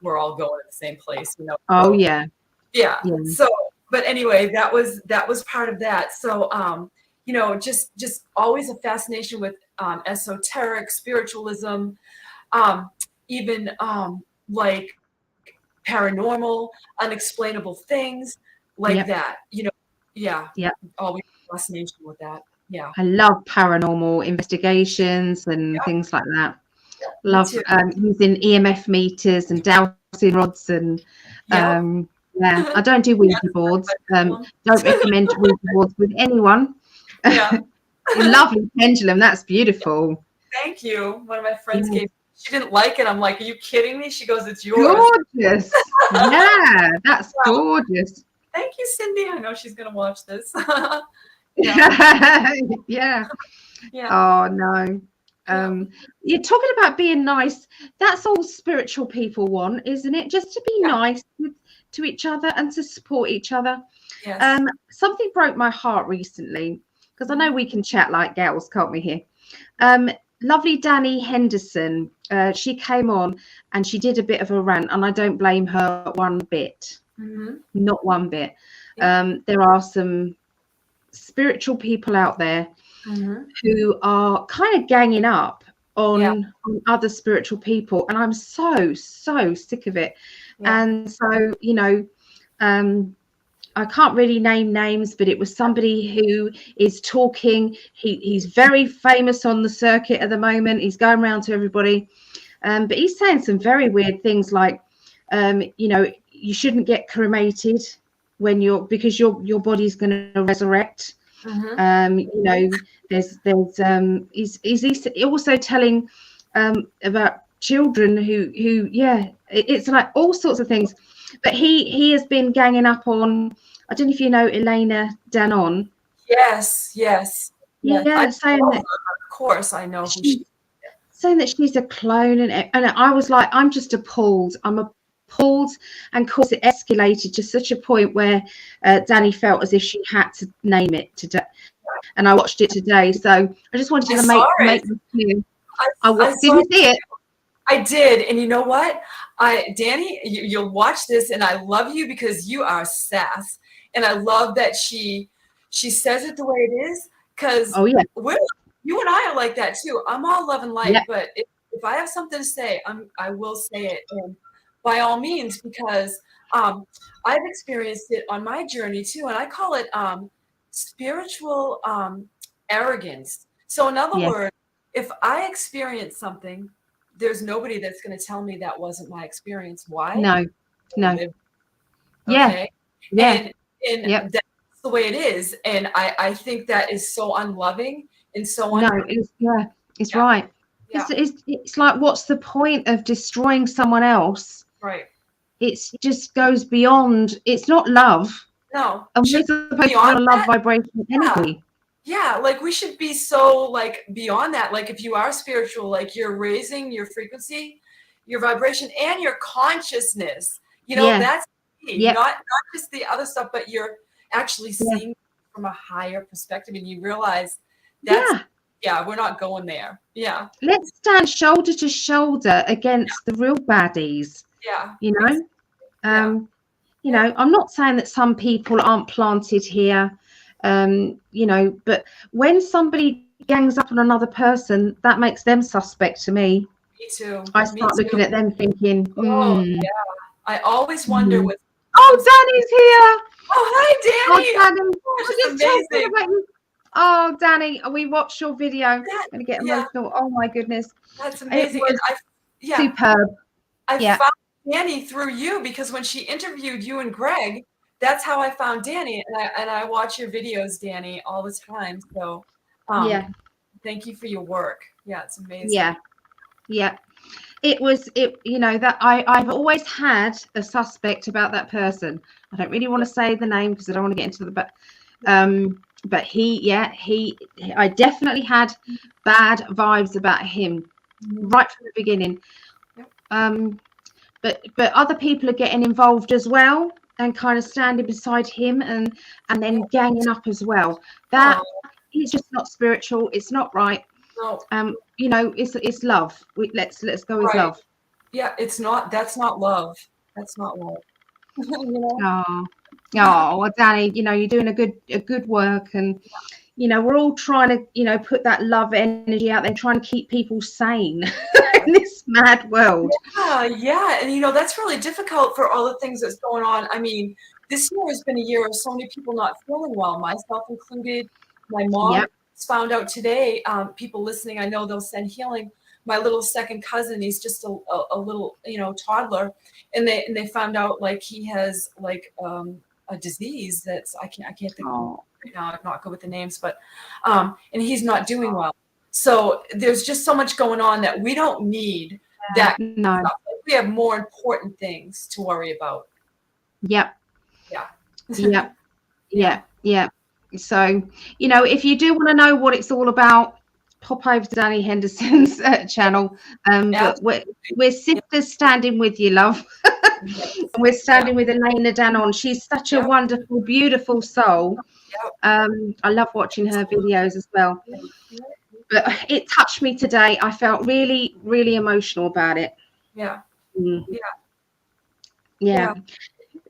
Speaker 2: We're all going to the same place.
Speaker 1: Oh
Speaker 2: So
Speaker 1: yeah.
Speaker 2: yeah.
Speaker 1: Yeah.
Speaker 2: So, but anyway, that was part of that. So, just always a fascination with esoteric spiritualism, um, even like paranormal, unexplainable things like
Speaker 1: Yep.
Speaker 2: that. Yeah,
Speaker 1: Yep.
Speaker 2: always fascination with that. Yeah,
Speaker 1: I love paranormal investigations and
Speaker 2: yeah,
Speaker 1: things like that.
Speaker 2: me
Speaker 1: Love
Speaker 2: too.
Speaker 1: using EMF meters and dowsing rods and
Speaker 2: Yep.
Speaker 1: yeah. I don't do
Speaker 2: Yeah,
Speaker 1: Ouija boards.
Speaker 2: um,
Speaker 1: Don't recommend Ouija boards with anyone.
Speaker 2: yeah.
Speaker 1: Lovely pendulum. That's beautiful.
Speaker 2: Thank you. One of my friends
Speaker 1: Yeah.
Speaker 2: gave. She didn't like it. I'm like, are you kidding me? She goes, it's yours.
Speaker 1: Gorgeous. Yeah, that's gorgeous.
Speaker 2: Thank you, Cindy. I know she's going to watch this. Yeah.
Speaker 1: Yeah.
Speaker 2: Yeah.
Speaker 1: Oh no.
Speaker 2: Yeah.
Speaker 1: You're talking about being nice. That's all spiritual people want, isn't it? Just to be
Speaker 2: Yeah.
Speaker 1: nice to each other and to support each other.
Speaker 2: Yes.
Speaker 1: Something broke my heart recently because I know we can chat like gals, can't we here? Lovely Danny Henderson, she came on and she did a bit of a rant, and I don't blame her one bit.
Speaker 2: Mm-hmm.
Speaker 1: Not one bit.
Speaker 2: Yeah.
Speaker 1: There are some spiritual people out there
Speaker 2: Mm-hmm.
Speaker 1: who are kind of ganging up on,
Speaker 2: Yeah.
Speaker 1: on other spiritual people, and I'm so sick of it.
Speaker 2: Yeah.
Speaker 1: And so, I can't really name names, but it was somebody who is talking. He's very famous on the circuit at the moment. He's going around to everybody, but he's saying some very weird things like, you shouldn't get cremated because your body's going to resurrect.
Speaker 2: Mm-hmm.
Speaker 1: He's also telling about children who it's like all sorts of things. But he has been ganging up on, I don't know if you know Elena Danon.
Speaker 2: Yes. Yes. Yes.
Speaker 1: Yeah, saying that
Speaker 2: Of course, I know who she.
Speaker 1: saying that she's a clone, and I was like, I'm just appalled. I'm appalled, and of course it escalated to such a point where Danny felt as if she had to name it today, and I watched it today. So I just wanted to make this clear. Did you see it?
Speaker 2: I did, and you know what? Danny, you'll watch this, and I love you because you are sass, and I love that she says it the way it is. Because
Speaker 1: Oh yeah,
Speaker 2: you and I are like that too. I'm all love and light,
Speaker 1: yeah.
Speaker 2: but if I have something to say, I will say it, and by all means, because I've experienced it on my journey too, and I call it spiritual arrogance. So in other
Speaker 1: Yeah.
Speaker 2: words, if I experience something, there's nobody that's going to tell me that wasn't my experience. Why?
Speaker 1: No.
Speaker 2: Okay.
Speaker 1: Yeah.
Speaker 2: And
Speaker 1: Yep.
Speaker 2: that's the way it is. And I think that is so unloving and so
Speaker 1: No, it's
Speaker 2: Yeah.
Speaker 1: right.
Speaker 2: Yeah.
Speaker 1: It's like, what's the point of destroying someone else?
Speaker 2: Right.
Speaker 1: It just goes beyond. It's not love.
Speaker 2: No.
Speaker 1: And we're supposed to be
Speaker 2: Beyond
Speaker 1: on a love
Speaker 2: that,
Speaker 1: vibration anyway.
Speaker 2: yeah, like we should be so like beyond that. Like if you are spiritual, like you're raising your frequency, your vibration, and your consciousness. You know,
Speaker 1: Yeah.
Speaker 2: that's key.
Speaker 1: Yep.
Speaker 2: Not just the other stuff, but you're actually
Speaker 1: Yeah.
Speaker 2: seeing from a higher perspective, and you realize that's we're not going there. Yeah.
Speaker 1: Let's stand shoulder to shoulder against the real baddies.
Speaker 2: Yeah.
Speaker 1: You know, you know, I'm not saying that some people aren't planted here, you know, but when somebody gangs up on another person, that makes them suspect to me.
Speaker 2: Me too.
Speaker 1: I start looking at them thinking,
Speaker 2: Oh, yeah. I always wonder with.
Speaker 1: Oh, Danny's here.
Speaker 2: Oh, hi, Danny.
Speaker 1: Danny.
Speaker 2: Oh, this is amazing.
Speaker 1: Oh, Danny, we watched your video. I'm going to get emotional. Oh, my goodness.
Speaker 2: That's amazing.
Speaker 1: Superb.
Speaker 2: I found Danny through you because when she interviewed you and Greg, that's how I found Danny. And I watch your videos, Danny, all the time. So thank you for your work. Yeah, it's amazing.
Speaker 1: Yeah. You know, that I've always had a suspect about that person. I don't really want to say the name because I don't want to get into the but I definitely had bad vibes about him right from the beginning. But other people are getting involved as well and kind of standing beside him and then ganging up as well. That is just not spiritual. It's not right.
Speaker 2: No.
Speaker 1: You know, it's love. Let's go with love.
Speaker 2: Yeah, it's not. That's not love. That's not love. You know?
Speaker 1: Well, Danny, you know, you're doing a good work, and you know, we're all trying to, you know, put that love energy out there, trying to keep people sane in this mad world.
Speaker 2: Yeah, and you know, that's really difficult for all the things that's going on. I mean, this year has been a year of so many people not feeling well, myself included. My mom found out today. People listening, I know they'll send healing. My little second cousin, he's just a little, you know, toddler, and they found out like he has like a disease that's I can't think of right now. I'm not good with the names, but and he's not doing well. So there's just so much going on that we don't need that.
Speaker 1: No,
Speaker 2: we have more important things to worry about.
Speaker 1: Yeah. So, you know, if you do want to know what it's all about, pop over to Danny Henderson's channel. But we're sisters standing with you, love. We're standing with Elena Danon. She's such a wonderful, beautiful soul. I love watching her videos as well. But it touched me today. I felt really, really emotional about it. Yeah.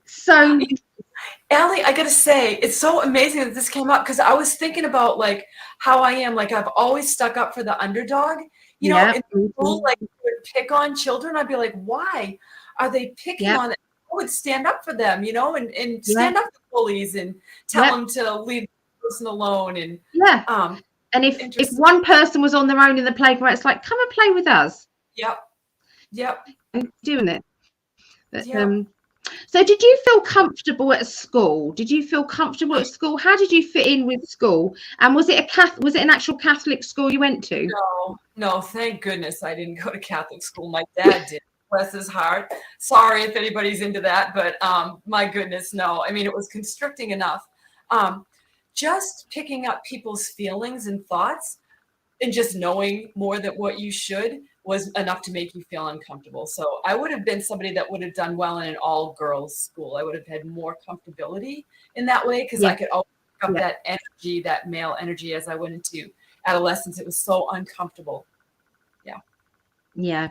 Speaker 1: So,
Speaker 2: Allie, I gotta say, it's so amazing that this came up because I was thinking about like how I am. Like I've always stuck up for the underdog. You know, in school, like would pick on children. I'd be like, why are they picking on it? I would stand up for them, you know, and stand up to bullies and tell them to leave the person alone. And
Speaker 1: and if one person was on their own in the playground, it's like, come and play with us.
Speaker 2: Yep.
Speaker 1: And doing it. But, so did you feel comfortable at school? How did you fit in with school? And was it an actual Catholic school you went to?
Speaker 2: No, thank goodness I didn't go to Catholic school. My dad did. Bless his heart. Sorry if anybody's into that, but my goodness, no. I mean, it was constricting enough. Just picking up people's feelings and thoughts and just knowing more than what you should was enough to make you feel uncomfortable. So I would have been somebody that would have done well in an all-girls school. I would have had more comfortability in that way because I could always pick up that energy, that male energy as I went into adolescence. It was so uncomfortable.
Speaker 1: Yeah.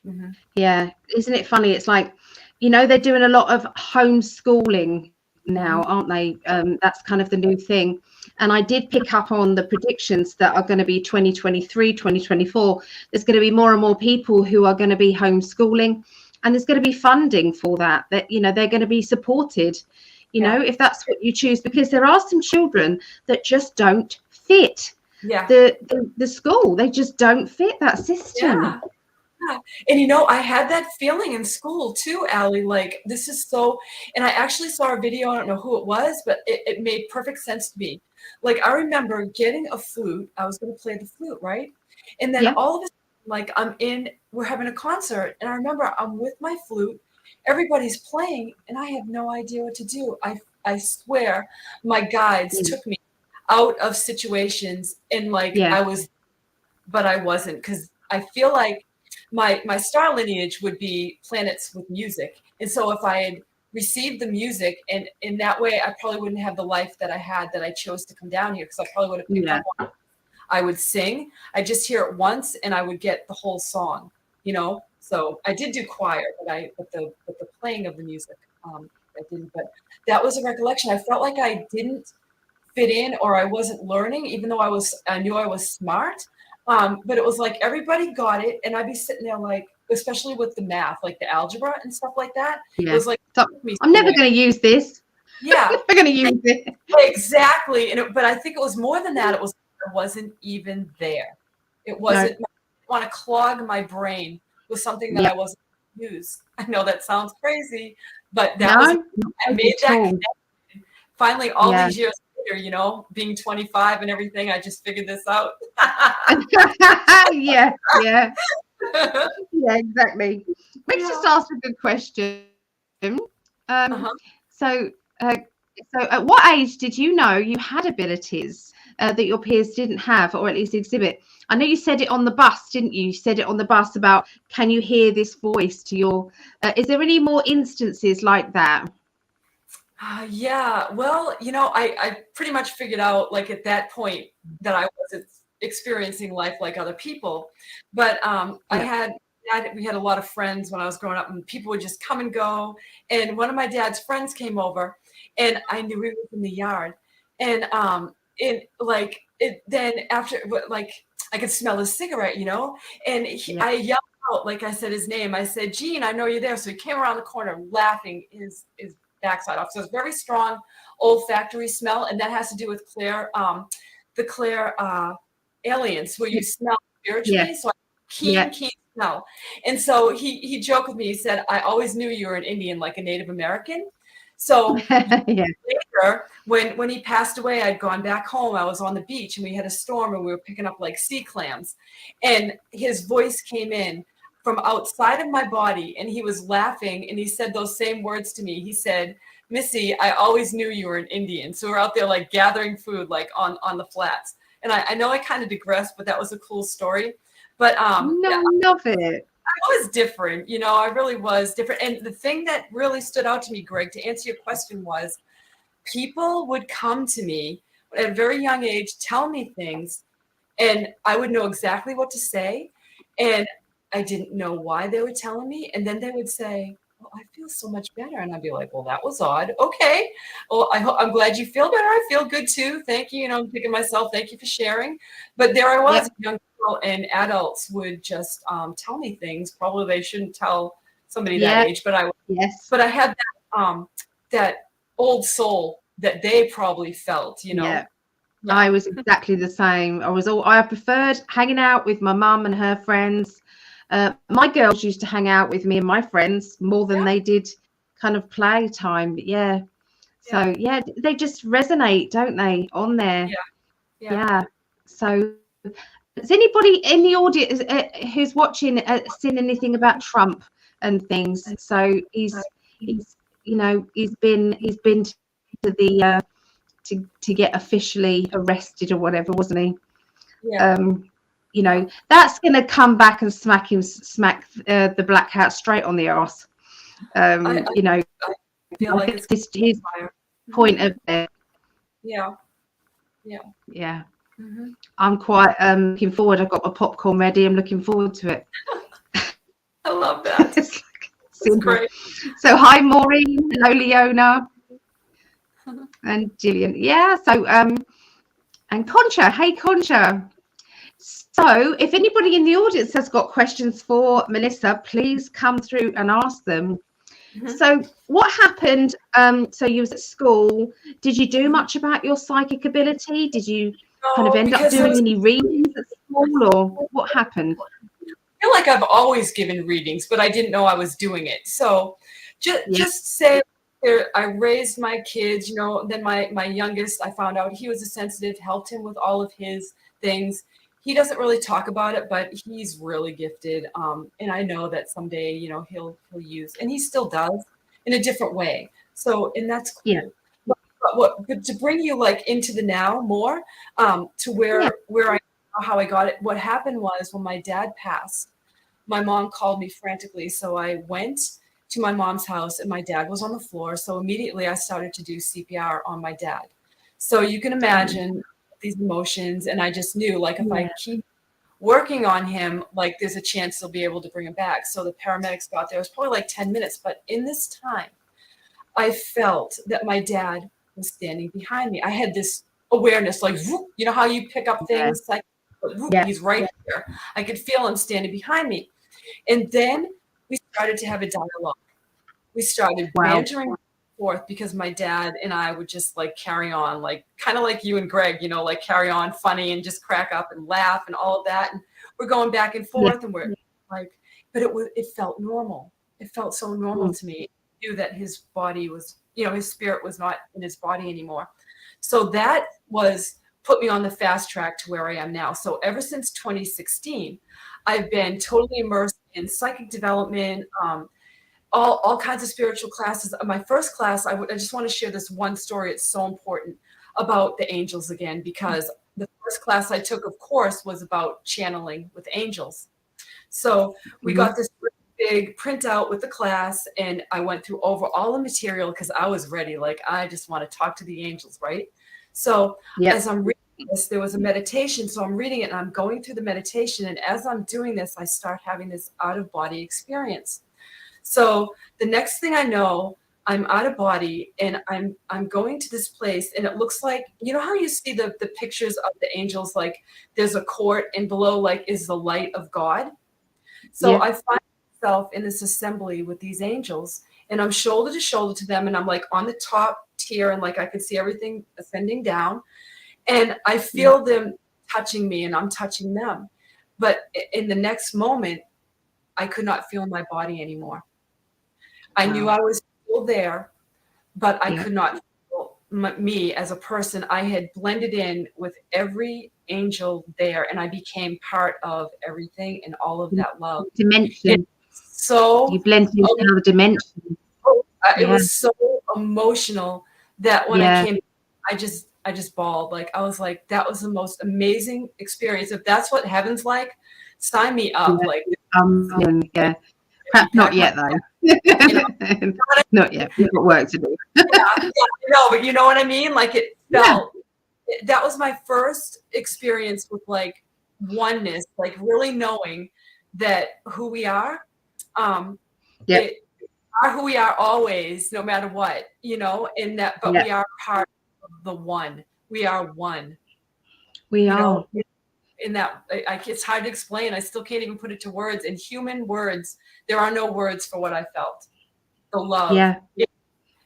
Speaker 1: Isn't it funny? It's like, you know, they're doing a lot of homeschooling now, aren't they? That's kind of the new thing. And I did pick up on the predictions that are going to be 2023, 2024. There's going to be more and more people who are going to be homeschooling, and there's going to be funding for that, you know, they're going to be supported, you know, if that's what you choose, because there are some children that just don't fit the school. They just don't fit that system.
Speaker 2: And you know, I had that feeling in school too, Allie, like this is so, and I actually saw a video, I don't know who it was, but it made perfect sense to me. Like I remember getting a flute, I was going to play the flute, right? And then all of a sudden, like we're having a concert, and I remember I'm with my flute, everybody's playing, and I have no idea what to do. I swear my guides took me out of situations and like
Speaker 1: Yeah.
Speaker 2: but I wasn't, because I feel like my star lineage would be planets with music. And so if I had received the music, and in that way I probably wouldn't have the life that I had, that I chose to come down here, because I probably would have picked
Speaker 1: Yeah.
Speaker 2: up on it. I would sing, I just hear it once and I would get the whole song, you know. So I did do choir, but the playing of the music, I didn't. But that was a recollection. I felt like I didn't fit in, or I wasn't learning, even though I knew I was smart. But it was like everybody got it, and I'd be sitting there like, especially with the math, like the algebra and stuff like that.
Speaker 1: Yeah.
Speaker 2: It was like,
Speaker 1: So, I'm never going to use this.
Speaker 2: yeah,
Speaker 1: Never going to use it.
Speaker 2: exactly. But I think it was more than that. It was, I wasn't even there. It wasn't. I want to clog my brain with something that I wasn't going to use. I know that sounds crazy, but that was, I made that connection. Finally, all these years later, you know, being 25 and everything, I just figured this out.
Speaker 1: Yeah, exactly. Let's just ask a good question. So at what age did you know you had abilities that your peers didn't have, or at least exhibit? I know you said it on the bus, didn't you? You said it on the bus about, can you hear this voice to your, is there any more instances like that?
Speaker 2: Yeah, well, you know, I pretty much figured out, like, at that point that I wasn't experiencing life like other people. But we had a lot of friends when I was growing up, and people would just come and go. And one of my dad's friends came over, and I knew he was in the yard. And then after, like, I could smell his cigarette, you know, and I yelled out, like I said his name. I said, "Gene, I know you're there." So he came around the corner laughing his backside off. So it's very strong olfactory smell, and that has to do with the Claire aliens, where you smell spiritually. So keen smell. And so he joked with me. He said, "I always knew you were an Indian, like a Native American." So later, when he passed away, I'd gone back home. I was on the beach, and we had a storm, and we were picking up like sea clams, and his voice came in from outside of my body, and he was laughing, and he said those same words to me. He said, "Missy, I always knew you were an Indian." So we're out there like gathering food, like on the flats. And I know I kind of digressed, but that was a cool story. But
Speaker 1: no, I love it.
Speaker 2: I was different, you know, I really was different. And the thing that really stood out to me, Greg, to answer your question, was people would come to me at a very young age, tell me things, and I would know exactly what to say. And I didn't know why they were telling me. And then they would say, "Well, I feel so much better." And I'd be like, "Well, that was odd. Okay. Well, I'm glad you feel better. I feel good too. Thank you." You know, I'm picking myself. Thank you for sharing. But there I was, a young girl, and adults would just tell me things. Probably they shouldn't tell somebody that age, but I had that old soul that they probably felt, you know.
Speaker 1: Yeah. I was exactly the same. I preferred hanging out with my mum and her friends. My girls used to hang out with me and my friends more than they did kind of play time. But so they just resonate, don't they, on there? Yeah. So has anybody in the audience who's watching seen anything about Trump and things? So he's been to the to get officially arrested or whatever, wasn't he? You know, that's going to come back and smack the black hat straight on the arse. You know,
Speaker 2: I feel like it's
Speaker 1: his point of it.
Speaker 2: Yeah.
Speaker 1: Mm-hmm. I'm quite looking forward. I've got my popcorn ready. I'm looking forward to it.
Speaker 2: I love that.
Speaker 1: It's great. So hi, Maureen. Hello, Leona. And Gillian. Yeah. So and Concha. Hey, Concha. So if anybody in the audience has got questions for Melissa, please come through and ask them. So what happened? So you was at school. Did you do much about your psychic ability? Did you kind of end up doing any readings at school, or what happened?
Speaker 2: I feel like I've always given readings, but I didn't know I was doing it. So just say I raised my kids, you know. Then my youngest, I found out he was a sensitive, helped him with all of his things. He doesn't really talk about it, but he's really gifted. And I know that someday, you know, he'll use, and he still does in a different way. So, and that's cool.
Speaker 1: Yeah.
Speaker 2: But but to bring you like into the now more, to
Speaker 1: Yeah.
Speaker 2: where I how I got it. What happened was when my dad passed, my mom called me frantically. So I went to my mom's house and my dad was on the floor. So immediately I started to do CPR on my dad. So you can imagine these emotions. And I just knew, like, if I keep working on him, like, there's a chance they'll be able to bring him back. So the paramedics got there. It was probably like 10 minutes. But in this time, I felt that my dad was standing behind me. I had this awareness, like, whoop, you know how you pick up things, like, whoop,
Speaker 1: Yeah.
Speaker 2: he's right here. I could feel him standing behind me. And then we started to have a dialogue. We started
Speaker 1: Wow.
Speaker 2: bantering back and forth because my dad and I would just like carry on, like kind of like you and Greg, you know, like carry on funny and just crack up and laugh and all of that. And we're going back and forth and we're like, but it felt normal. It felt so normal to me. I knew that his body was, you know, his spirit was not in his body anymore. So that was put me on the fast track to where I am now. So ever since 2016, I've been totally immersed in psychic development, all kinds of spiritual classes. My first class, I just want to share this one story. It's so important about the angels again, because the first class I took, of course, was about channeling with angels. So we got this big printout with the class, and I went through over all the material because I was ready. Like, I just want to talk to the angels, right? So as I'm reading this, there was a meditation. So I'm reading it and I'm going through the meditation. And as I'm doing this, I start having this out of body experience. So the next thing I know, I'm out of body and I'm going to this place, and it looks like, you know how you see the pictures of the angels, like there's a court and below like is the light of God. So I find myself in this assembly with these angels, and I'm shoulder to shoulder to them, and I'm like on the top tier, and like I could see everything ascending down, and I feel them touching me and I'm touching them. But in the next moment, I could not feel my body anymore. I knew I was still there, but I could not feel me as a person. I had blended in with every angel there, and I became part of everything and all of that love.
Speaker 1: Dimension.
Speaker 2: So
Speaker 1: you blended into another dimension.
Speaker 2: It was so emotional that when I came, I just bawled. Like, I was like, that was the most amazing experience. If that's what heaven's like, sign me up. Like,
Speaker 1: perhaps not yet though. Not yet. We've got work to do.
Speaker 2: No, but you know what I mean? Like, it felt that was my first experience with like oneness, like really knowing that who we are, are who we are always, no matter what, you know, in that, but we are part of the one. We are one.
Speaker 1: We are.
Speaker 2: Know, in that, it's hard to explain. I still can't even put it to words. In human words, there are no words for what I felt. The love.
Speaker 1: Yeah.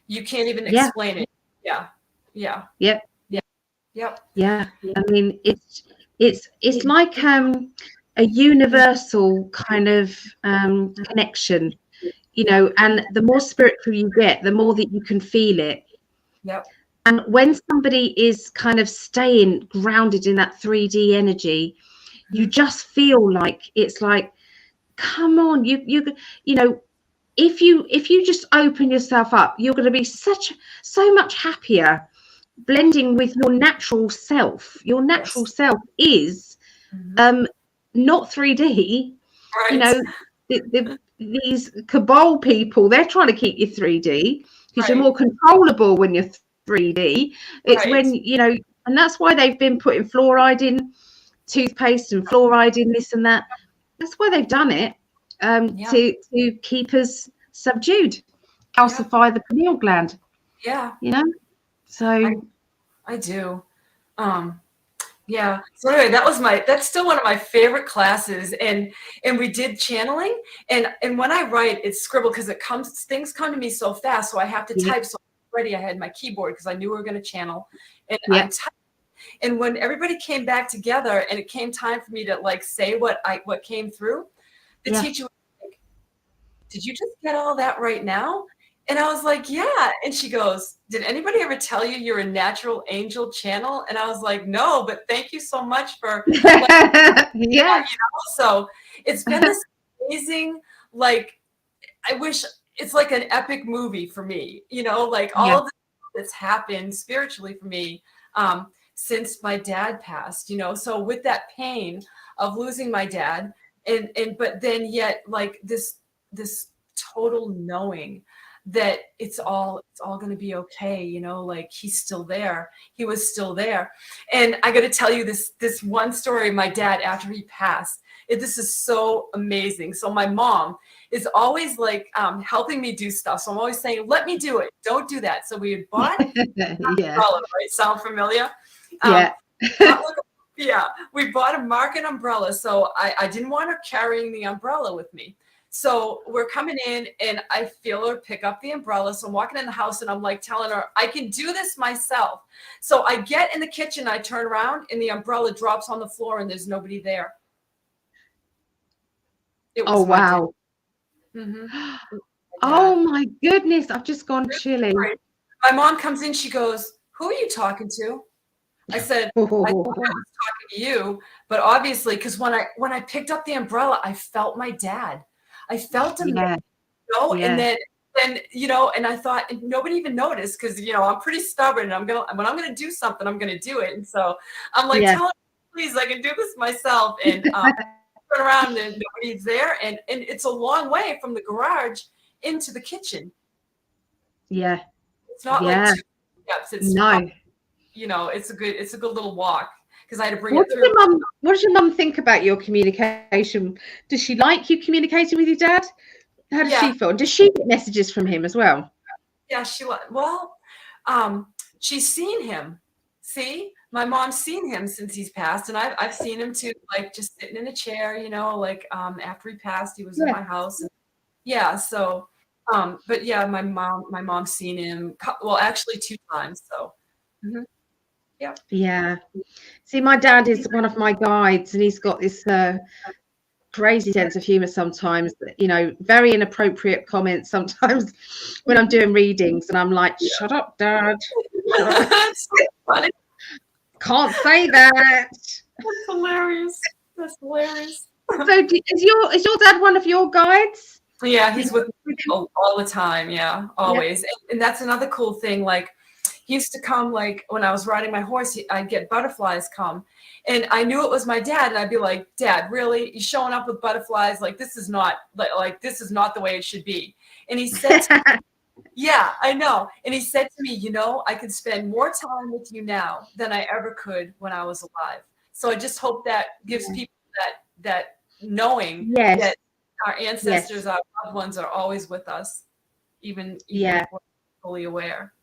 Speaker 2: You can't even explain it. Yeah.
Speaker 1: Yep.
Speaker 2: Yep.
Speaker 1: Yeah. I mean, it's like a universal kind of connection, you know, and the more spiritual you get, the more that you can feel it.
Speaker 2: Yep.
Speaker 1: And when somebody is kind of staying grounded in that 3D energy, you just feel like it's like, come on, you know, if you just open yourself up, you're going to be so much happier, blending with your natural self. Your natural self is not 3D.
Speaker 2: Right.
Speaker 1: You know, these cabal people, they're trying to keep you 3D because you're more controllable when you're 3D. It's when, you know, and that's why they've been putting fluoride in toothpaste and fluoride in this and that. That's why they've done it, to keep us subdued, calcify the pineal gland.
Speaker 2: Yeah.
Speaker 1: You know, so
Speaker 2: I do. Yeah. So anyway, that's still one of my favorite classes. And we did channeling, and when I write, it's scribble because things come to me so fast. So I have to type. So already I had my keyboard because I knew we were going to channel, and I typed. And when everybody came back together and it came time for me to like say what came through, the teacher was like, "Did you just get all that right now?" And I was like, "Yeah." And she goes, "Did anybody ever tell you you're a natural angel channel?" And I was like, "No, but thank you so much for like, you know?" So it's been this amazing, like, I wish it's like an epic movie for me, you know, like all of the that's happened spiritually for me since my dad passed, so with that pain of losing my dad, and but then yet like this total knowing that it's all going to be okay, like he's still there. He was still there. And I got to tell you this one story of my dad after he passed. This is so amazing. So my mom is always like helping me do stuff. So I'm always saying, let me do it. Don't do that. So we had bought
Speaker 1: Yeah.
Speaker 2: umbrella, right? Sound familiar?
Speaker 1: Yeah.
Speaker 2: Yeah, we bought a market umbrella. So I didn't want her carrying the umbrella with me. So we're coming in and I feel her pick up the umbrella. So I'm walking in the house and I'm like telling her, I can do this myself. So I get in the kitchen, I turn around and the umbrella drops on the floor and there's nobody there. It was
Speaker 1: Oh, wow.
Speaker 2: Mm-hmm.
Speaker 1: Oh my goodness, I've just gone chilly.
Speaker 2: My mom comes in, she goes, who are you talking to? I said, I thought I was talking to you, but obviously, because when I picked up the umbrella, I felt my dad. I felt him,
Speaker 1: Yeah.
Speaker 2: and then and I thought, and nobody even noticed because I'm pretty stubborn, and when I'm gonna do something, I'm gonna do it. And so I'm like, tell him, please, I can do this myself. And turn around and nobody's there, and it's a long way from the garage into the kitchen.
Speaker 1: Yeah.
Speaker 2: It's not like 2 steps. It's
Speaker 1: no.
Speaker 2: It's a good little walk because I had to bring
Speaker 1: What
Speaker 2: it through.
Speaker 1: What does your mum think about your communication? Does she like you communicating with your dad? How does she feel? Does she get messages from him as well?
Speaker 2: Yeah, she's seen him. See, my mom's seen him since he's passed, and I've seen him too, like just sitting in a chair, like after he passed, he was in my house. And, so but yeah, my mom's seen him, well, actually 2 times. So
Speaker 1: yeah. See, my dad is one of my guides, and he's got this crazy sense of humor sometimes, very inappropriate comments sometimes when I'm doing readings, and I'm like, shut up, Dad. Shut up.
Speaker 2: So funny.
Speaker 1: Can't say that.
Speaker 2: That's hilarious. That's hilarious.
Speaker 1: So is your dad one of your guides?
Speaker 2: Yeah, he's with me all the time. Yeah, always. Yeah. And that's another cool thing. Like, he used to come, like when I was riding my horse, I'd get butterflies come, and I knew it was my dad, and I'd be like, Dad, really? You're showing up with butterflies? Like, this is not like this is not the way it should be. And he said to me, yeah, I know. And he said to me, I could spend more time with you now than I ever could when I was alive. So I just hope that gives people that knowing that our ancestors, our loved ones are always with us, even if we're fully aware.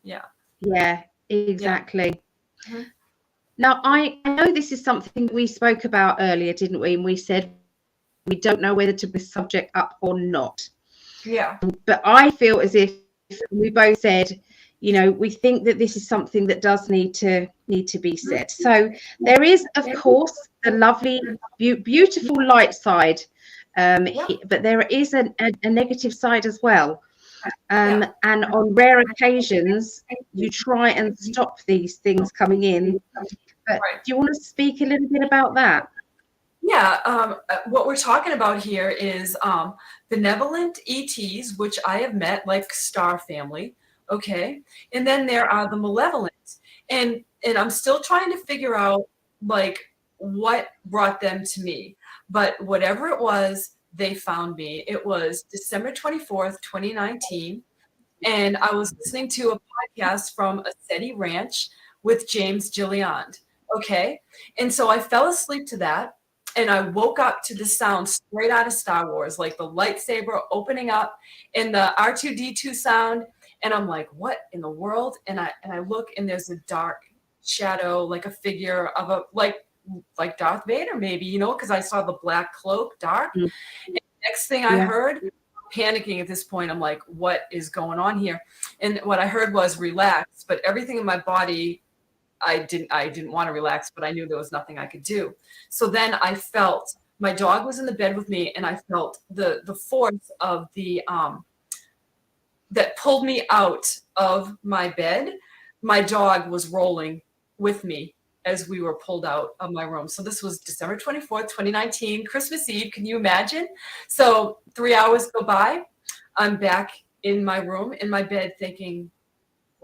Speaker 2: Yeah,
Speaker 1: exactly. Mm-hmm. Now, I know this is something we spoke about earlier, didn't we? And we said we don't know whether to bring the subject up or not.
Speaker 2: Yeah.
Speaker 1: But I feel as if we both said, we think that this is something that does need to be said. So there is, of course, the lovely, beautiful light side, but there is a negative side as well. And on rare occasions, you try and stop these things coming in. But do you want to speak a little bit about that?
Speaker 2: Yeah, what we're talking about here is benevolent ETs, which I have met, like Star Family, okay? And then there are the malevolent. And I'm still trying to figure out, like, what brought them to me. But whatever it was, they found me. It was December 24th, 2019. And I was listening to a podcast from Ascetti Ranch with James Gilliand, okay? And so I fell asleep to that. And I woke up to the sound straight out of Star Wars, like the lightsaber opening up and the R2-D2 sound. And I'm like, what in the world? And I look, and there's a dark shadow, like a figure of like Darth Vader, maybe, because I saw the black cloak, dark. Mm-hmm. And the next thing I heard, panicking at this point, I'm like, what is going on here? And what I heard was relax, but everything in my body, I didn't want to relax, but I knew there was nothing I could do. So then I felt my dog was in the bed with me, and I felt the force of the that pulled me out of my bed. My dog was rolling with me as we were pulled out of my room. So this was December 24th, 2019, Christmas Eve. Can you imagine? So 3 hours go by. I'm back in my room, in my bed, thinking,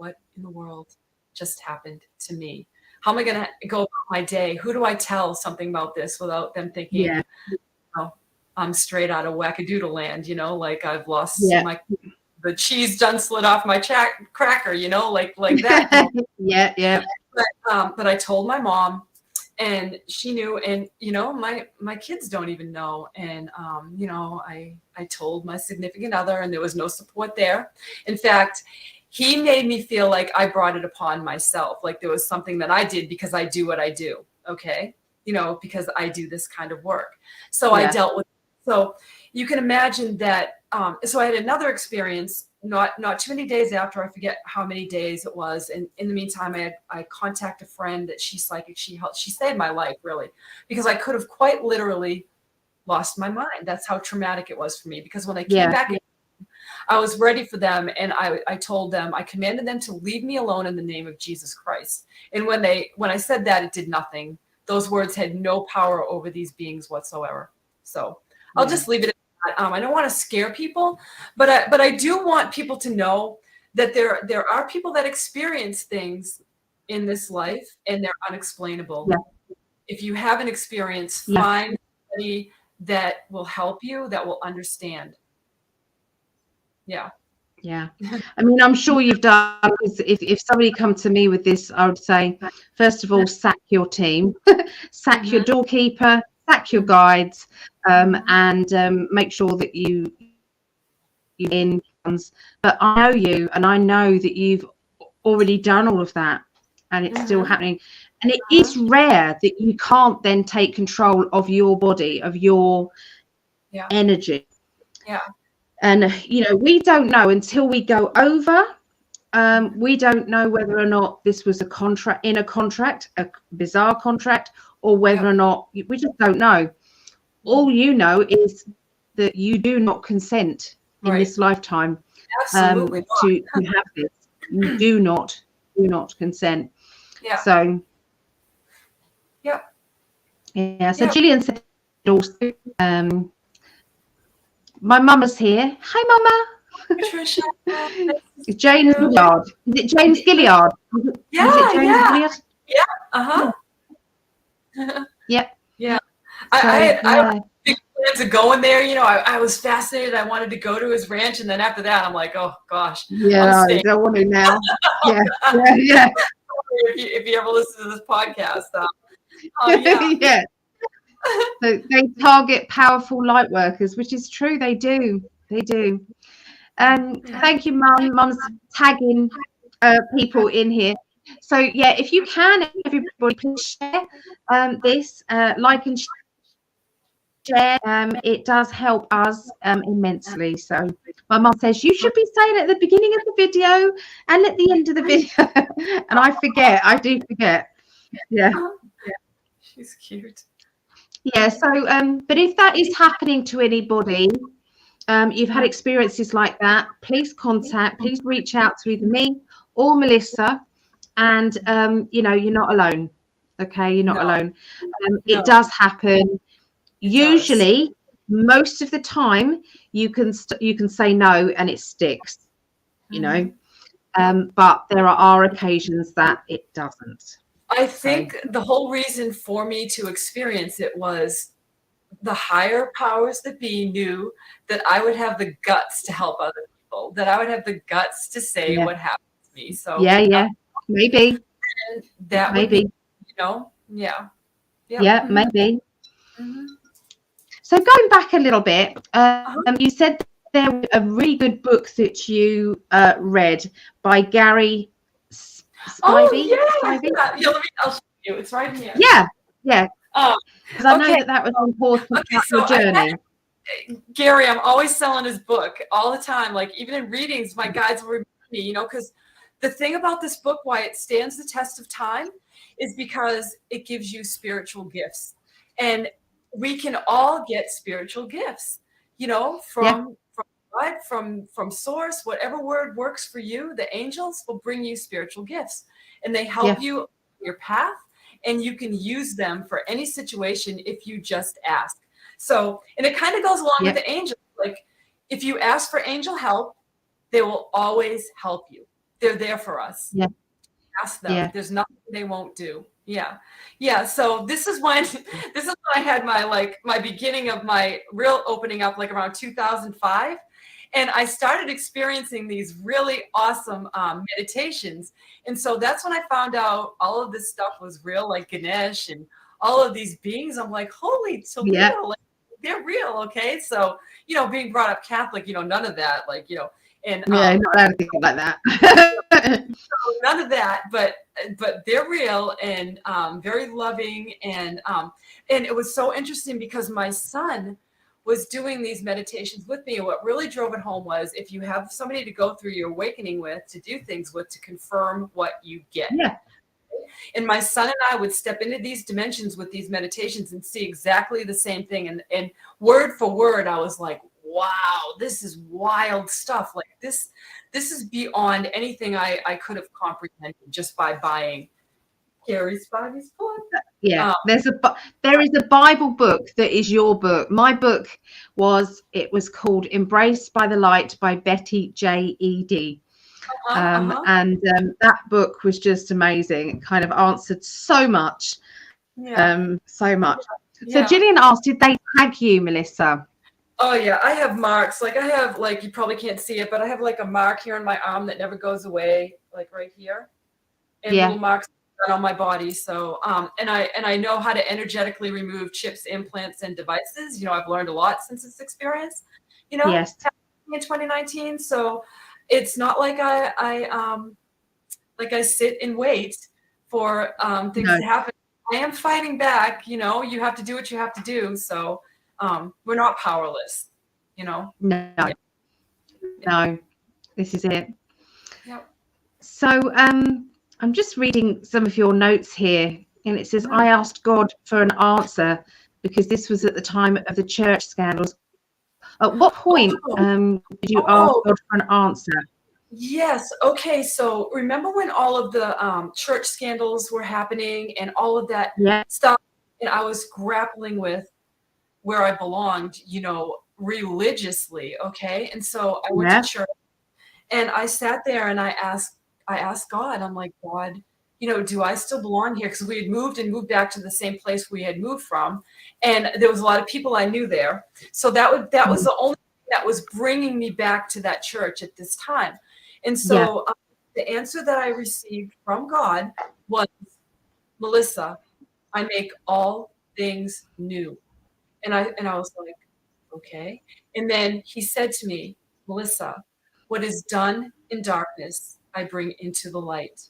Speaker 2: what in the world just happened to me? How am I going to go about my day? Who do I tell something about this without them thinking,
Speaker 1: Yeah.
Speaker 2: oh, I'm straight out of wackadoodle land, like I've lost
Speaker 1: Yeah.
Speaker 2: the cheese done slid off my cracker, like that.
Speaker 1: Yeah. Yeah.
Speaker 2: But I told my mom, and she knew, and my kids don't even know, and I told my significant other, and there was no support there. In fact, he made me feel like I brought it upon myself, like there was something that I did because I do what I do, okay, because I do this kind of work. So I dealt with it. So you can imagine that. So I had another experience not too many days after, I forget how many days it was. And in the meantime, I contacted a friend that she's psychic. She saved my life, really, because I could have quite literally lost my mind. That's how traumatic it was for me, because when I came back, I was ready for them. And I told them, I commanded them to leave me alone in the name of Jesus Christ. And when I said that, it did nothing. Those words had no power over these beings whatsoever. So I'll just leave it at that. I don't want to scare people, but I do want people to know that there are people that experience things in this life and they're unexplainable. Yeah. If you have an experience, find somebody that will help you, that will understand. Yeah.
Speaker 1: Yeah. I mean, I'm sure you've done, because if somebody come to me with this, I would say, first of all, sack your team, sack your doorkeeper, sack your guides, and make sure that you in. But I know you, and I know that you've already done all of that, and it's still happening. And it is rare that you can't then take control of your body, of your energy.
Speaker 2: Yeah.
Speaker 1: And we don't know until we go over. We don't know whether or not this was a bizarre contract, or whether or not, we just don't know. All you know is that you do not consent in this lifetime
Speaker 2: Absolutely
Speaker 1: to have this. You do not consent.
Speaker 2: Yeah.
Speaker 1: So so Gillian said also, my mama's here. Hi, Mama.
Speaker 2: Patricia.
Speaker 1: James Gilliard. Is it James Gilliard?
Speaker 2: Yeah.
Speaker 1: Gilliard?
Speaker 2: Yeah. Uh-huh.
Speaker 1: Yeah.
Speaker 2: Yeah. I had big plans of going there. I was fascinated. I wanted to go to his ranch, and then after that, I'm like, oh gosh.
Speaker 1: Yeah, I don't want to now. Yeah.
Speaker 2: If you ever listen to this podcast,
Speaker 1: yeah. So they target powerful light workers, which is true. They do. Thank you, Mum. Mum's tagging people in here. So if you can, everybody, please share this, like and share. It does help us immensely. So my mum says you should be saying it at the beginning of the video and at the end of the video, and I forget. I do forget. Yeah.
Speaker 2: She's cute.
Speaker 1: Yeah. So but if that is happening to anybody, you've had experiences like that, please reach out to either me or Melissa, and you're not alone. Okay, you're not alone. It does happen. Usually, most of the time, you can say no and it sticks. But there are occasions that it doesn't.
Speaker 2: I think the whole reason for me to experience it was the higher powers that be knew that I would have the guts to help other people, that I would have the guts to say what happened to me. So
Speaker 1: maybe
Speaker 2: that
Speaker 1: maybe
Speaker 2: would be,
Speaker 1: maybe. So going back a little bit, you said there was a really good book that you read by Gary Spivey.
Speaker 2: Oh yeah, I'll show you. It's right here.
Speaker 1: Yeah. Because I know that was important about your journey.
Speaker 2: Gary, I'm always selling his book all the time. Like even in readings, my guides will remind me, because the thing about this book, why it stands the test of time, is because it gives you spiritual gifts. And we can all get spiritual gifts, from God, from source, whatever word works for you. The angels will bring you spiritual gifts, and they help you on your path, and you can use them for any situation if you just ask. So, and it kind of goes along with the angels. Like if you ask for angel help, they will always help you. they're there for us.
Speaker 1: Yeah.
Speaker 2: Ask them.
Speaker 1: Yeah.
Speaker 2: There's nothing they won't do. Yeah. So this is when I had my beginning of my real opening up, like around 2005. And I started experiencing these really awesome meditations. And so that's when I found out all of this stuff was real, like Ganesh and all of these beings. I'm like, holy Toledo,
Speaker 1: Yeah.
Speaker 2: like, they're real. Okay. So, being brought up Catholic, none of that, and
Speaker 1: not anything like that.
Speaker 2: none of that, but they're real and very loving. And it was so interesting because my son was doing these meditations with me. And what really drove it home was, if you have somebody to go through your awakening with, to do things with, to confirm what you get.
Speaker 1: Yeah.
Speaker 2: And my son and I would step into these dimensions with these meditations and see exactly the same thing. And word for word, I was like, wow, this is wild stuff. Like this is beyond anything I could have comprehended just by buying Gary Spivey's book.
Speaker 1: Yeah, there is a Bible book that is your book. My book was called Embraced by the Light by Betty J. Eady. And that book was just amazing. It kind of answered so much. So much. So Gillian asked, did they tag you, Melissa?
Speaker 2: Oh yeah, I have marks. Like I have, like, you probably can't see it, but I have like a mark here on my arm that never goes away, like right here, and little marks on my body. So and I know how to energetically remove chips, implants, and devices. I've learned a lot since this experience.
Speaker 1: Yes.
Speaker 2: In 2019. So it's not like I sit and wait for things to happen. I am fighting back. You have to do what you have to do. So we're not powerless. No,
Speaker 1: this is it.
Speaker 2: Yep.
Speaker 1: So I'm just reading some of your notes here, and it says, I asked God for an answer because this was at the time of the church scandals. At what point did you ask God for an answer?
Speaker 2: Yes. Okay. So remember when all of the church scandals were happening and all of that stuff, and I was grappling with where I belonged, religiously. Okay. And so I went to church and I sat there and I asked God, I'm like, God, do I still belong here? Because we had moved back to the same place we had moved from. And there was a lot of people I knew there. So that was the only thing that was bringing me back to that church at this time. And so the answer that I received from God was, Melissa, I make all things new. And I was like, okay. And then he said to me, Melissa, what is done in darkness, I bring into the light.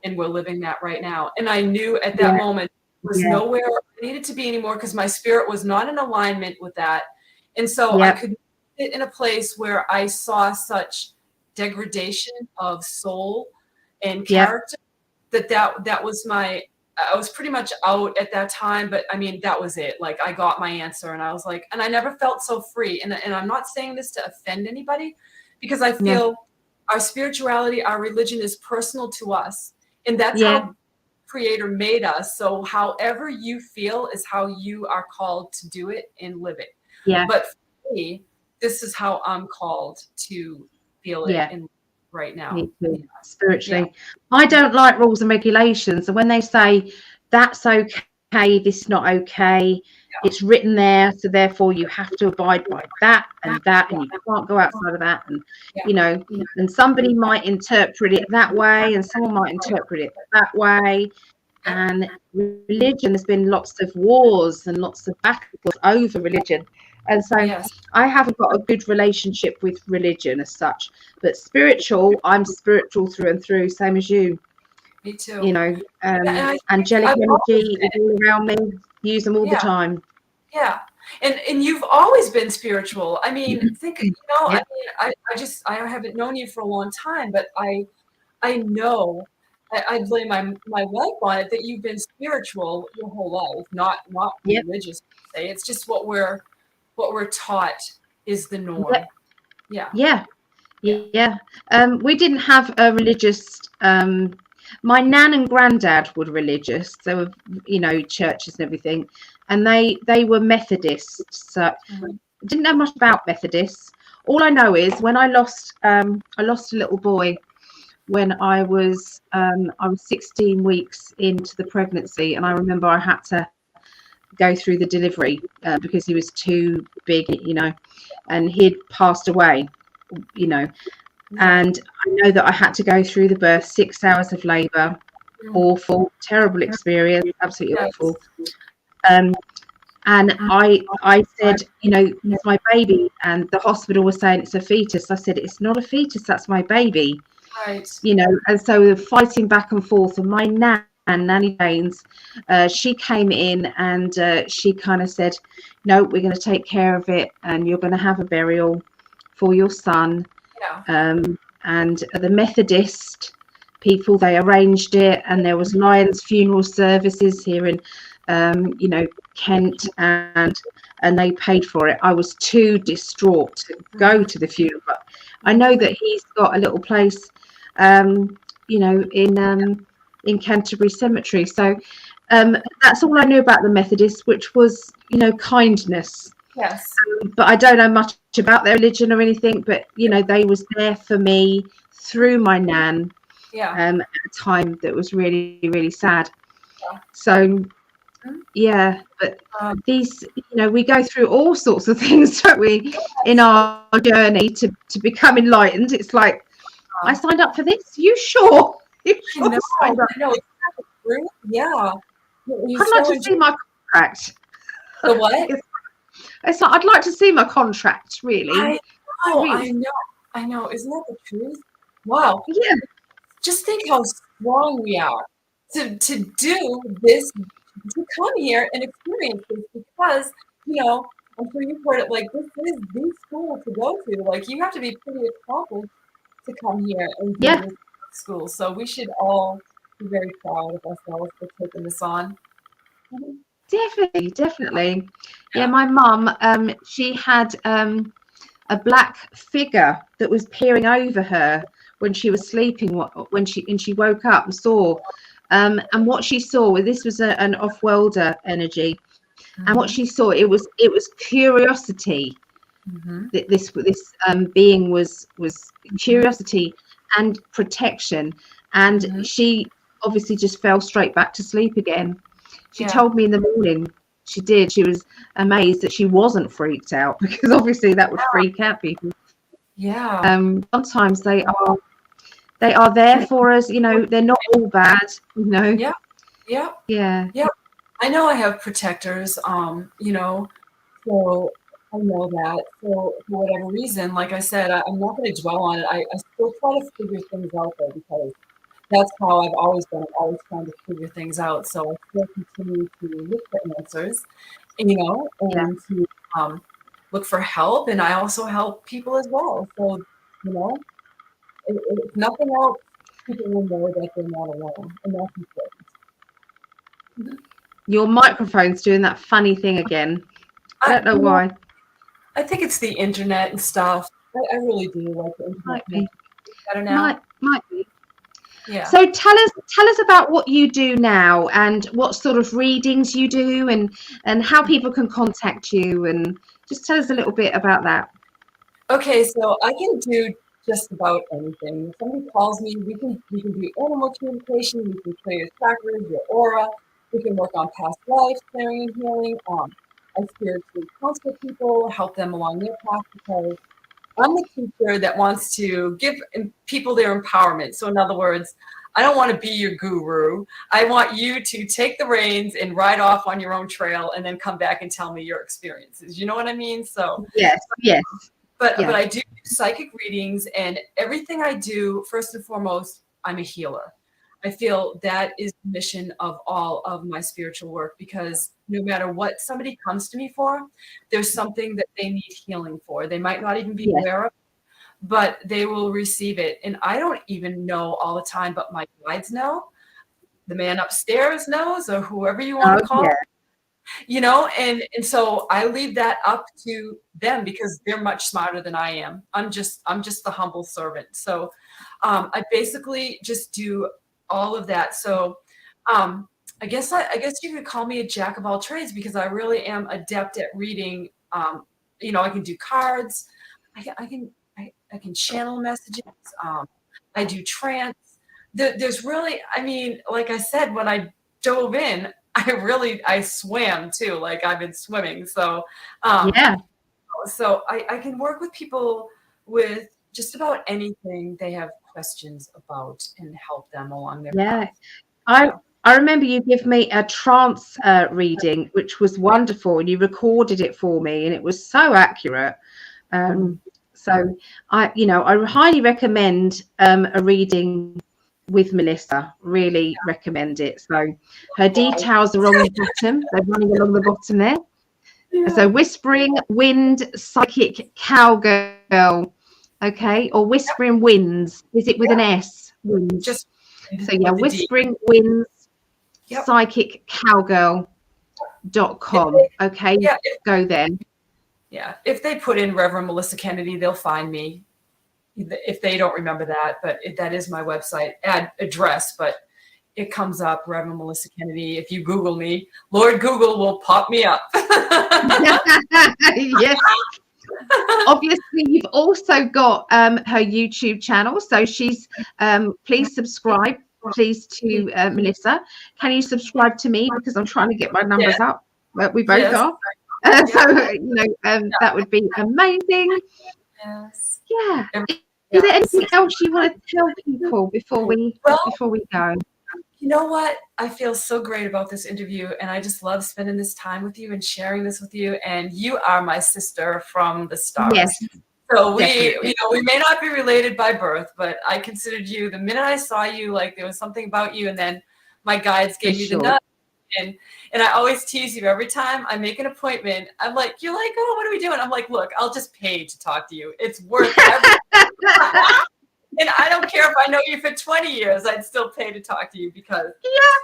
Speaker 2: And we're living that right now. And I knew at that moment there was nowhere I needed to be anymore, because my spirit was not in alignment with that. And so I could sit in a place where I saw such degradation of soul and character that was I was pretty much out at that time, but I mean, that was it. Like I got my answer, and I was like, and I never felt so free. And I'm not saying this to offend anybody, because I feel our spirituality, our religion is personal to us. And that's how Creator made us. So however you feel is how you are called to do it and live it.
Speaker 1: Yeah.
Speaker 2: But for me, this is how I'm called to feel it in right now.
Speaker 1: Me too, spiritually. I don't like rules and regulations. And when they say that's okay, this is not okay, it's written there, so therefore you have to abide by that, and you can't go outside of that. And and somebody might interpret it that way, and someone might interpret it that way. And religion, there's been lots of wars and lots of battles over religion. And so I haven't got a good relationship with religion as such, but spiritual, I'm spiritual through and through, same as you.
Speaker 2: Me too.
Speaker 1: Angelic energy is all around me, use them all the time.
Speaker 2: Yeah. And you've always been spiritual. I mean, I haven't known you for a long time, but I know, I blame my wife on it, that you've been spiritual your whole life, not religious per se. It's just what we're taught is the norm.
Speaker 1: We didn't have a religious my nan and granddad were religious. They were churches and everything, and they were Methodists. So I didn't know much about Methodists. All I know is when I lost a little boy when I was 16 weeks into the pregnancy, and I remember I had to go through the delivery because he was too big, and he'd passed away, you know. And I know that I had to go through the birth, 6 hours of labour, awful, terrible experience, absolutely
Speaker 2: Yes.
Speaker 1: awful. And I said, it's my baby, and the hospital was saying it's a fetus. I said, it's not a fetus, that's my baby.
Speaker 2: Right.
Speaker 1: And so we were fighting back and forth. And my Nanny Janes, she came in and she kind of said, no, we're going to take care of it, and you're going to have a burial for your son.
Speaker 2: Yeah.
Speaker 1: And the Methodist people, they arranged it, and there was Lions funeral services here in Kent, and they paid for it. I was too distraught to go to the funeral, but I know that he's got a little place in Canterbury Cemetery. So that's all I knew about the Methodists, which was kindness.
Speaker 2: Yes.
Speaker 1: But I don't know much about their religion or anything, but they was there for me through my nan at a time that was really, really sad. So but these, we go through all sorts of things, don't we, in our journey to become enlightened. It's like, I signed up for this. You sure? You sure
Speaker 2: I know. Yeah.
Speaker 1: I'd like to see my contract.
Speaker 2: The what?
Speaker 1: It's like, I'd like to see my contract, really.
Speaker 2: I know. Isn't that the truth? Wow.
Speaker 1: Yeah.
Speaker 2: Just think how strong we are to do this, to come here and experience this, because, I'm sure you've heard it, like, this is the school to go to. Like, you have to be pretty accomplished to come here and do this school. So we should all be very proud of ourselves for taking this on.
Speaker 1: Definitely. Yeah, my mum, she had a black figure that was peering over her when she was sleeping. When she woke up and saw, and what she saw, this was an off-worlder energy, and what she saw, it was curiosity. That this being was curiosity and protection, and she obviously just fell straight back to sleep again. She told me in the morning she did. She was amazed that she wasn't freaked out, because obviously that would freak out people.
Speaker 2: Yeah.
Speaker 1: Sometimes they are there for us. They're not all bad.
Speaker 2: Yeah.
Speaker 1: Yeah.
Speaker 2: I know I have protectors. So I know that. So for whatever reason, like I said, I'm not going to dwell on it. I still try to figure things out though, because that's how I've always been. I'm always trying to figure things out. So I still continue to look for answers, and to look for help. And I also help people as well. So, if nothing else, people will know that they're not alone. And that's important.
Speaker 1: Your microphone's doing that funny thing again. I don't know why.
Speaker 2: I think it's the internet and stuff. I really do like the internet.
Speaker 1: Might be.
Speaker 2: Better now.
Speaker 1: Might be.
Speaker 2: Yeah.
Speaker 1: So tell us about what you do now, and what sort of readings you do, and how people can contact you, and just tell us a little bit about that.
Speaker 2: Okay, so I can do just about anything. If somebody calls me, we can do animal communication, we can clear your chakras, your aura, we can work on past life, clearing and healing. I spiritually counsel people, help them along their path, because I'm the teacher that wants to give people their empowerment. So in other words, I don't want to be your guru. I want you to take the reins and ride off on your own trail, and then come back and tell me your experiences. You know what I mean? So
Speaker 1: yes.
Speaker 2: But I do psychic readings, and everything I do, first and foremost, I'm a healer. I feel that is the mission of all of my spiritual work, because no matter what somebody comes to me for, there's something that they need healing for. They might not even be aware of, but they will receive it. And I don't even know all the time, but my guides know, the man upstairs knows, or whoever you want to call it. And so I leave that up to them, because they're much smarter than I am. I'm just the humble servant. So I basically just do all of that. So I guess you could call me a jack of all trades, because I really am adept at reading. I can do cards. I can channel messages. I do trance. There's really, I mean, like I said, when I dove in, I swam too. Like I've been swimming. So,
Speaker 1: Yeah.
Speaker 2: I can work with people with just about anything they have questions about and help them along their
Speaker 1: Yeah.
Speaker 2: path.
Speaker 1: I
Speaker 2: Yeah.
Speaker 1: I remember you gave me a trance reading, which was wonderful, and you recorded it for me, and it was so accurate. So I highly recommend a reading with Melissa. Really recommend it. So her details are on the bottom. They're running along the bottom there. So Whispering Wind Psychic Cowgirl. Okay, or Whispering Winds. Is it with an S? Winds.
Speaker 2: Just
Speaker 1: So yeah,
Speaker 2: with the D.
Speaker 1: Whispering Winds
Speaker 2: Yep.
Speaker 1: Psychic Cowgirl.com. Okay,
Speaker 2: Yeah.
Speaker 1: go there.
Speaker 2: Yeah. If they put in Reverend Melissa Kennedy, they'll find me. If they don't remember that, but that is my website address, but it comes up, Reverend Melissa Kennedy. If you Google me, Lord Google will pop me up.
Speaker 1: Yes. Obviously, you've also got her YouTube channel. So she's please subscribe, please, to Melissa. Can you subscribe to me, because I'm trying to get my numbers up? Well, we both are. So that would be amazing.
Speaker 2: Yes.
Speaker 1: Yeah. Is there anything else you want to tell people before we go?
Speaker 2: You know what? I feel so great about this interview, and I just love spending this time with you and sharing this with you. And you are my sister from the stars.
Speaker 1: Yes.
Speaker 2: So we may not be related by birth, but I considered you, the minute I saw you, like there was something about you, and then my guides gave me the nut. And I always tease you every time I make an appointment. I'm like, you're like, oh, what are we doing? I'm like, look, I'll just pay to talk to you. It's worth everything. And I don't care if I know you for 20 years, I'd still pay to talk to you because.
Speaker 1: Yeah.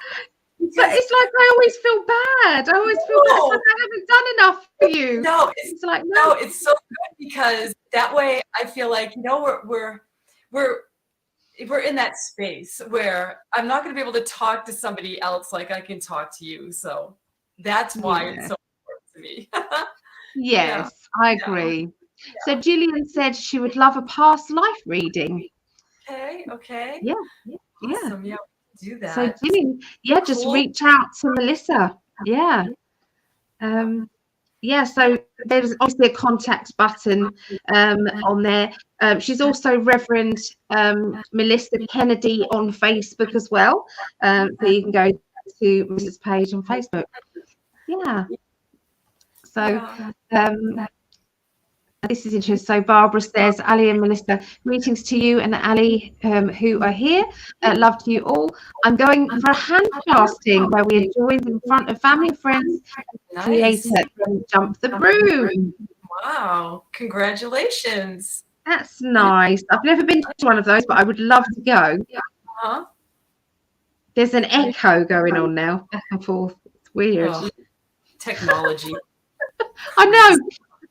Speaker 1: But it's like I always feel bad. I always feel bad. It's like I haven't done enough for you.
Speaker 2: No,
Speaker 1: it's like
Speaker 2: no, it's so good because that way I feel like, we're in that space where I'm not going to be able to talk to somebody else like I can talk to you. So that's why it's so important to me.
Speaker 1: Yes, I agree. Yeah. So Gillian said she would love a past life reading.
Speaker 2: Okay.
Speaker 1: Yeah.
Speaker 2: Awesome. Yeah, do that.
Speaker 1: So Gillian, just reach out to Melissa. Yeah. So there's obviously a contact button on there. She's also Reverend Melissa Kennedy on Facebook as well. So you can go to Melissa's page on Facebook. Yeah. So this is interesting. So Barbara says, Ali and Melissa, greetings to you and Ali who are here. Love to you all. I'm going for a hand casting where we are joined in front of family and friends.
Speaker 2: Nice.
Speaker 1: Creator from Jump the Broom.
Speaker 2: Wow. Congratulations.
Speaker 1: That's nice. I've never been to one of those, but I would love to go.
Speaker 2: Uh-huh.
Speaker 1: There's an echo going on now, back and forth. It's weird.
Speaker 2: Oh, technology.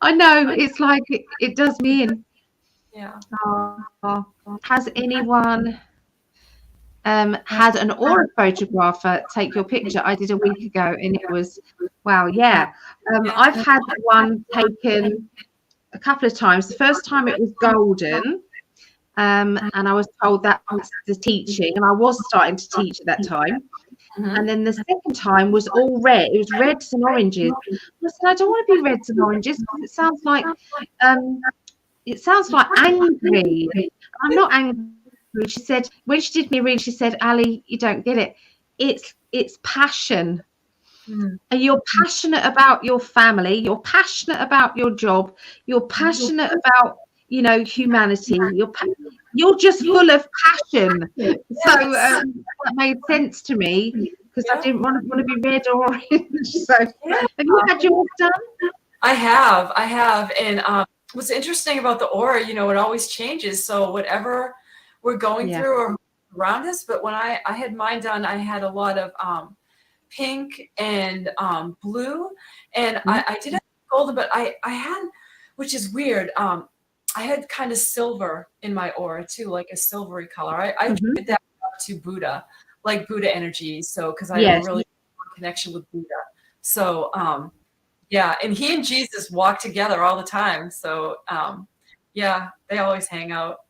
Speaker 1: I know. It's like it does me in.
Speaker 2: Yeah.
Speaker 1: Has anyone had an aura photographer take your picture? I did a week ago, and it was wow. Yeah. I've had one taken a couple of times. The first time it was golden, and I was told that was the teaching, and I was starting to teach at that time. Mm-hmm. And then the second time was all red. It was reds and oranges. I said, I don't want to be reds and oranges because it sounds like angry. I'm not angry. She said, when she did me read, she said, Ali, you don't get it. It's passion. Mm. And you're passionate about your family. You're passionate about your job. You're passionate about, humanity. You're just full of passion. Yes. So that made sense to me because I didn't want to be red or orange. So have you had yours done?
Speaker 2: I have. And what's interesting about the aura, it always changes. So whatever we're going through or around us, but when I had mine done, I had a lot of pink and blue, and I did have golden, but I had, which is weird, I had kind of silver in my aura too, like a silvery color. I attribute that to Buddha, like Buddha energy. So because I have a really strong connection with Buddha. So and he and Jesus walk together all the time. So they always hang out.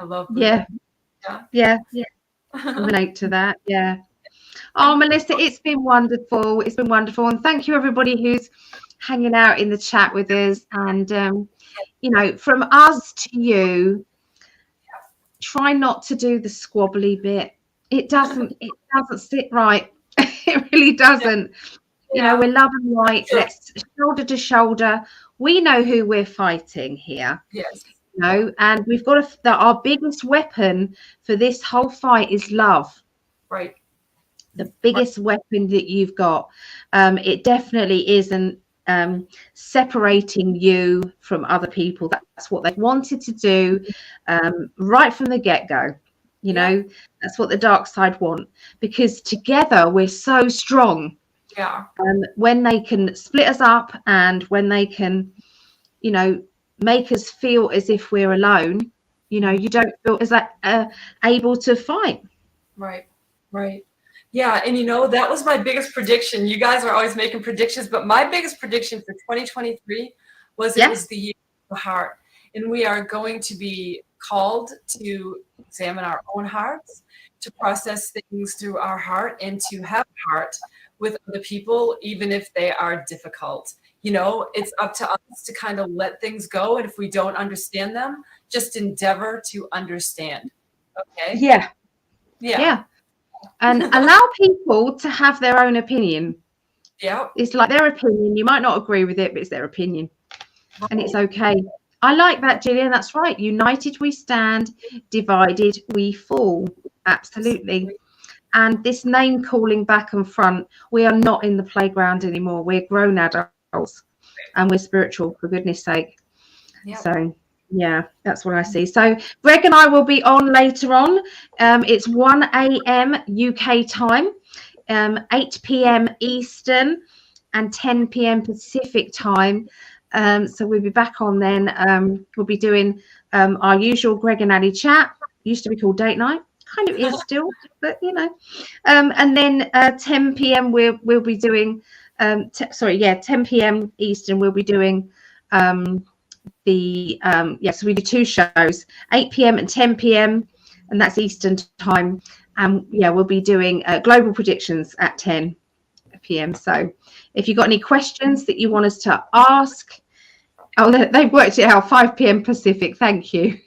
Speaker 2: I love Buddha.
Speaker 1: Yeah. Relate to that. Yeah. Oh, Melissa, it's been wonderful. It's been wonderful. And thank you, everybody who's hanging out in the chat with us. And, from us to you, try not to do the squabbly bit. It doesn't sit right. It really doesn't. We're love and light. Let's shoulder to shoulder. We know who we're fighting here.
Speaker 2: Yes.
Speaker 1: And we've got our biggest weapon for this whole fight is love.
Speaker 2: Right.
Speaker 1: The biggest weapon that you've got. It definitely isn't separating you from other people. That's what they wanted to do right from the get-go. That's what the dark side want, because together we're so strong.
Speaker 2: Yeah.
Speaker 1: When they can split us up and when they can, make us feel as if we're alone, you don't feel as able to fight.
Speaker 2: Right. Yeah, and that was my biggest prediction. You guys are always making predictions, but my biggest prediction for 2023 was it was the year of the heart. And we are going to be called to examine our own hearts, to process things through our heart, and to have a heart with other people, even if they are difficult. It's up to us to kind of let things go. And if we don't understand them, just endeavor to understand. Okay?
Speaker 1: Yeah. And allow people to have their own opinion.
Speaker 2: Yeah.
Speaker 1: It's like their opinion. You might not agree with it, but it's their opinion. And it's okay. I like that, Gillian. That's right. United we stand, divided we fall. Absolutely. And this name calling back and front, we are not in the playground anymore. We're grown adults and we're spiritual, for goodness sake.
Speaker 2: Yep.
Speaker 1: So, yeah, that's what I see. So Greg and I will be on later on. It's 1 a.m. UK time, 8 p.m. Eastern and 10 p.m. Pacific time. So we'll be back on then. We'll be doing our usual Greg and Ali chat. Used to be called Date Night. Kind of is still, but and then 10 p.m. we'll be doing 10 p.m. Eastern we'll be doing so we do two shows, 8 p.m. and 10 p.m. and that's Eastern time, and we'll be doing global predictions at 10 p.m. So if you've got any questions that you want us to ask, they've worked it out, 5 p.m. Pacific. Thank you.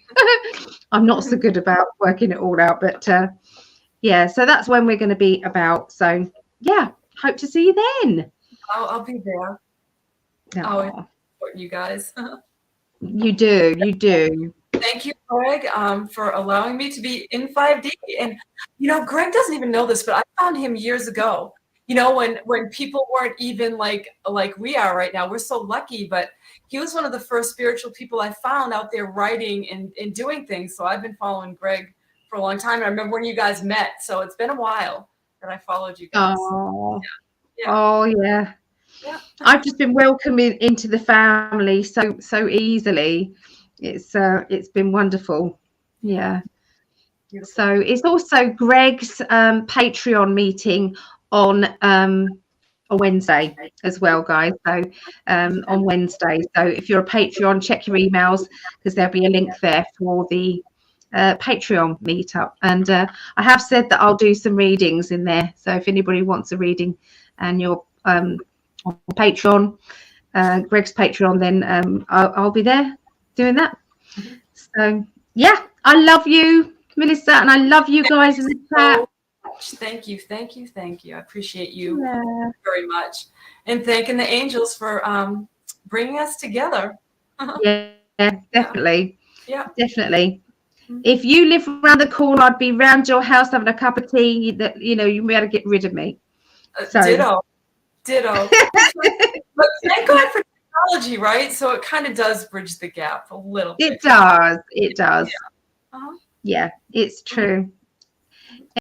Speaker 1: I'm not so good about working it all out, but so that's when we're going to be about. So hope to see you then.
Speaker 2: I'll be there.
Speaker 1: Oh,
Speaker 2: support you guys.
Speaker 1: You do.
Speaker 2: Thank you, Greg, for allowing me to be in 5D. And Greg doesn't even know this, but I found him years ago. When people weren't even like we are right now. We're so lucky, but he was one of the first spiritual people I found out there writing and doing things. So I've been following Greg for a long time. And I remember when you guys met. So it's been a while that I followed you guys.
Speaker 1: Oh, yeah. I've just been welcomed into the family so easily. It's been wonderful. Yeah. Beautiful. So it's also Greg's Patreon meeting on Wednesday as well, guys. So on Wednesday. So if you're a Patreon, check your emails because there'll be a link there for the Patreon meetup. And I have said that I'll do some readings in there. So if anybody wants a reading and you're on Patreon, Greg's Patreon, then I'll be there doing that. So I love you, Melissa, and I love you guys in the chat.
Speaker 2: Thank you. I appreciate you very much, and thanking the angels for bringing us together.
Speaker 1: Yeah, definitely. Yeah, definitely. If you live around the corner, I'd be round your house having a cup of tea. That you better get rid of me. So.
Speaker 2: Ditto. But thank God for technology, right? So it kind of does bridge the gap a little bit.
Speaker 1: It does.
Speaker 2: Yeah.
Speaker 1: Yeah, it's true.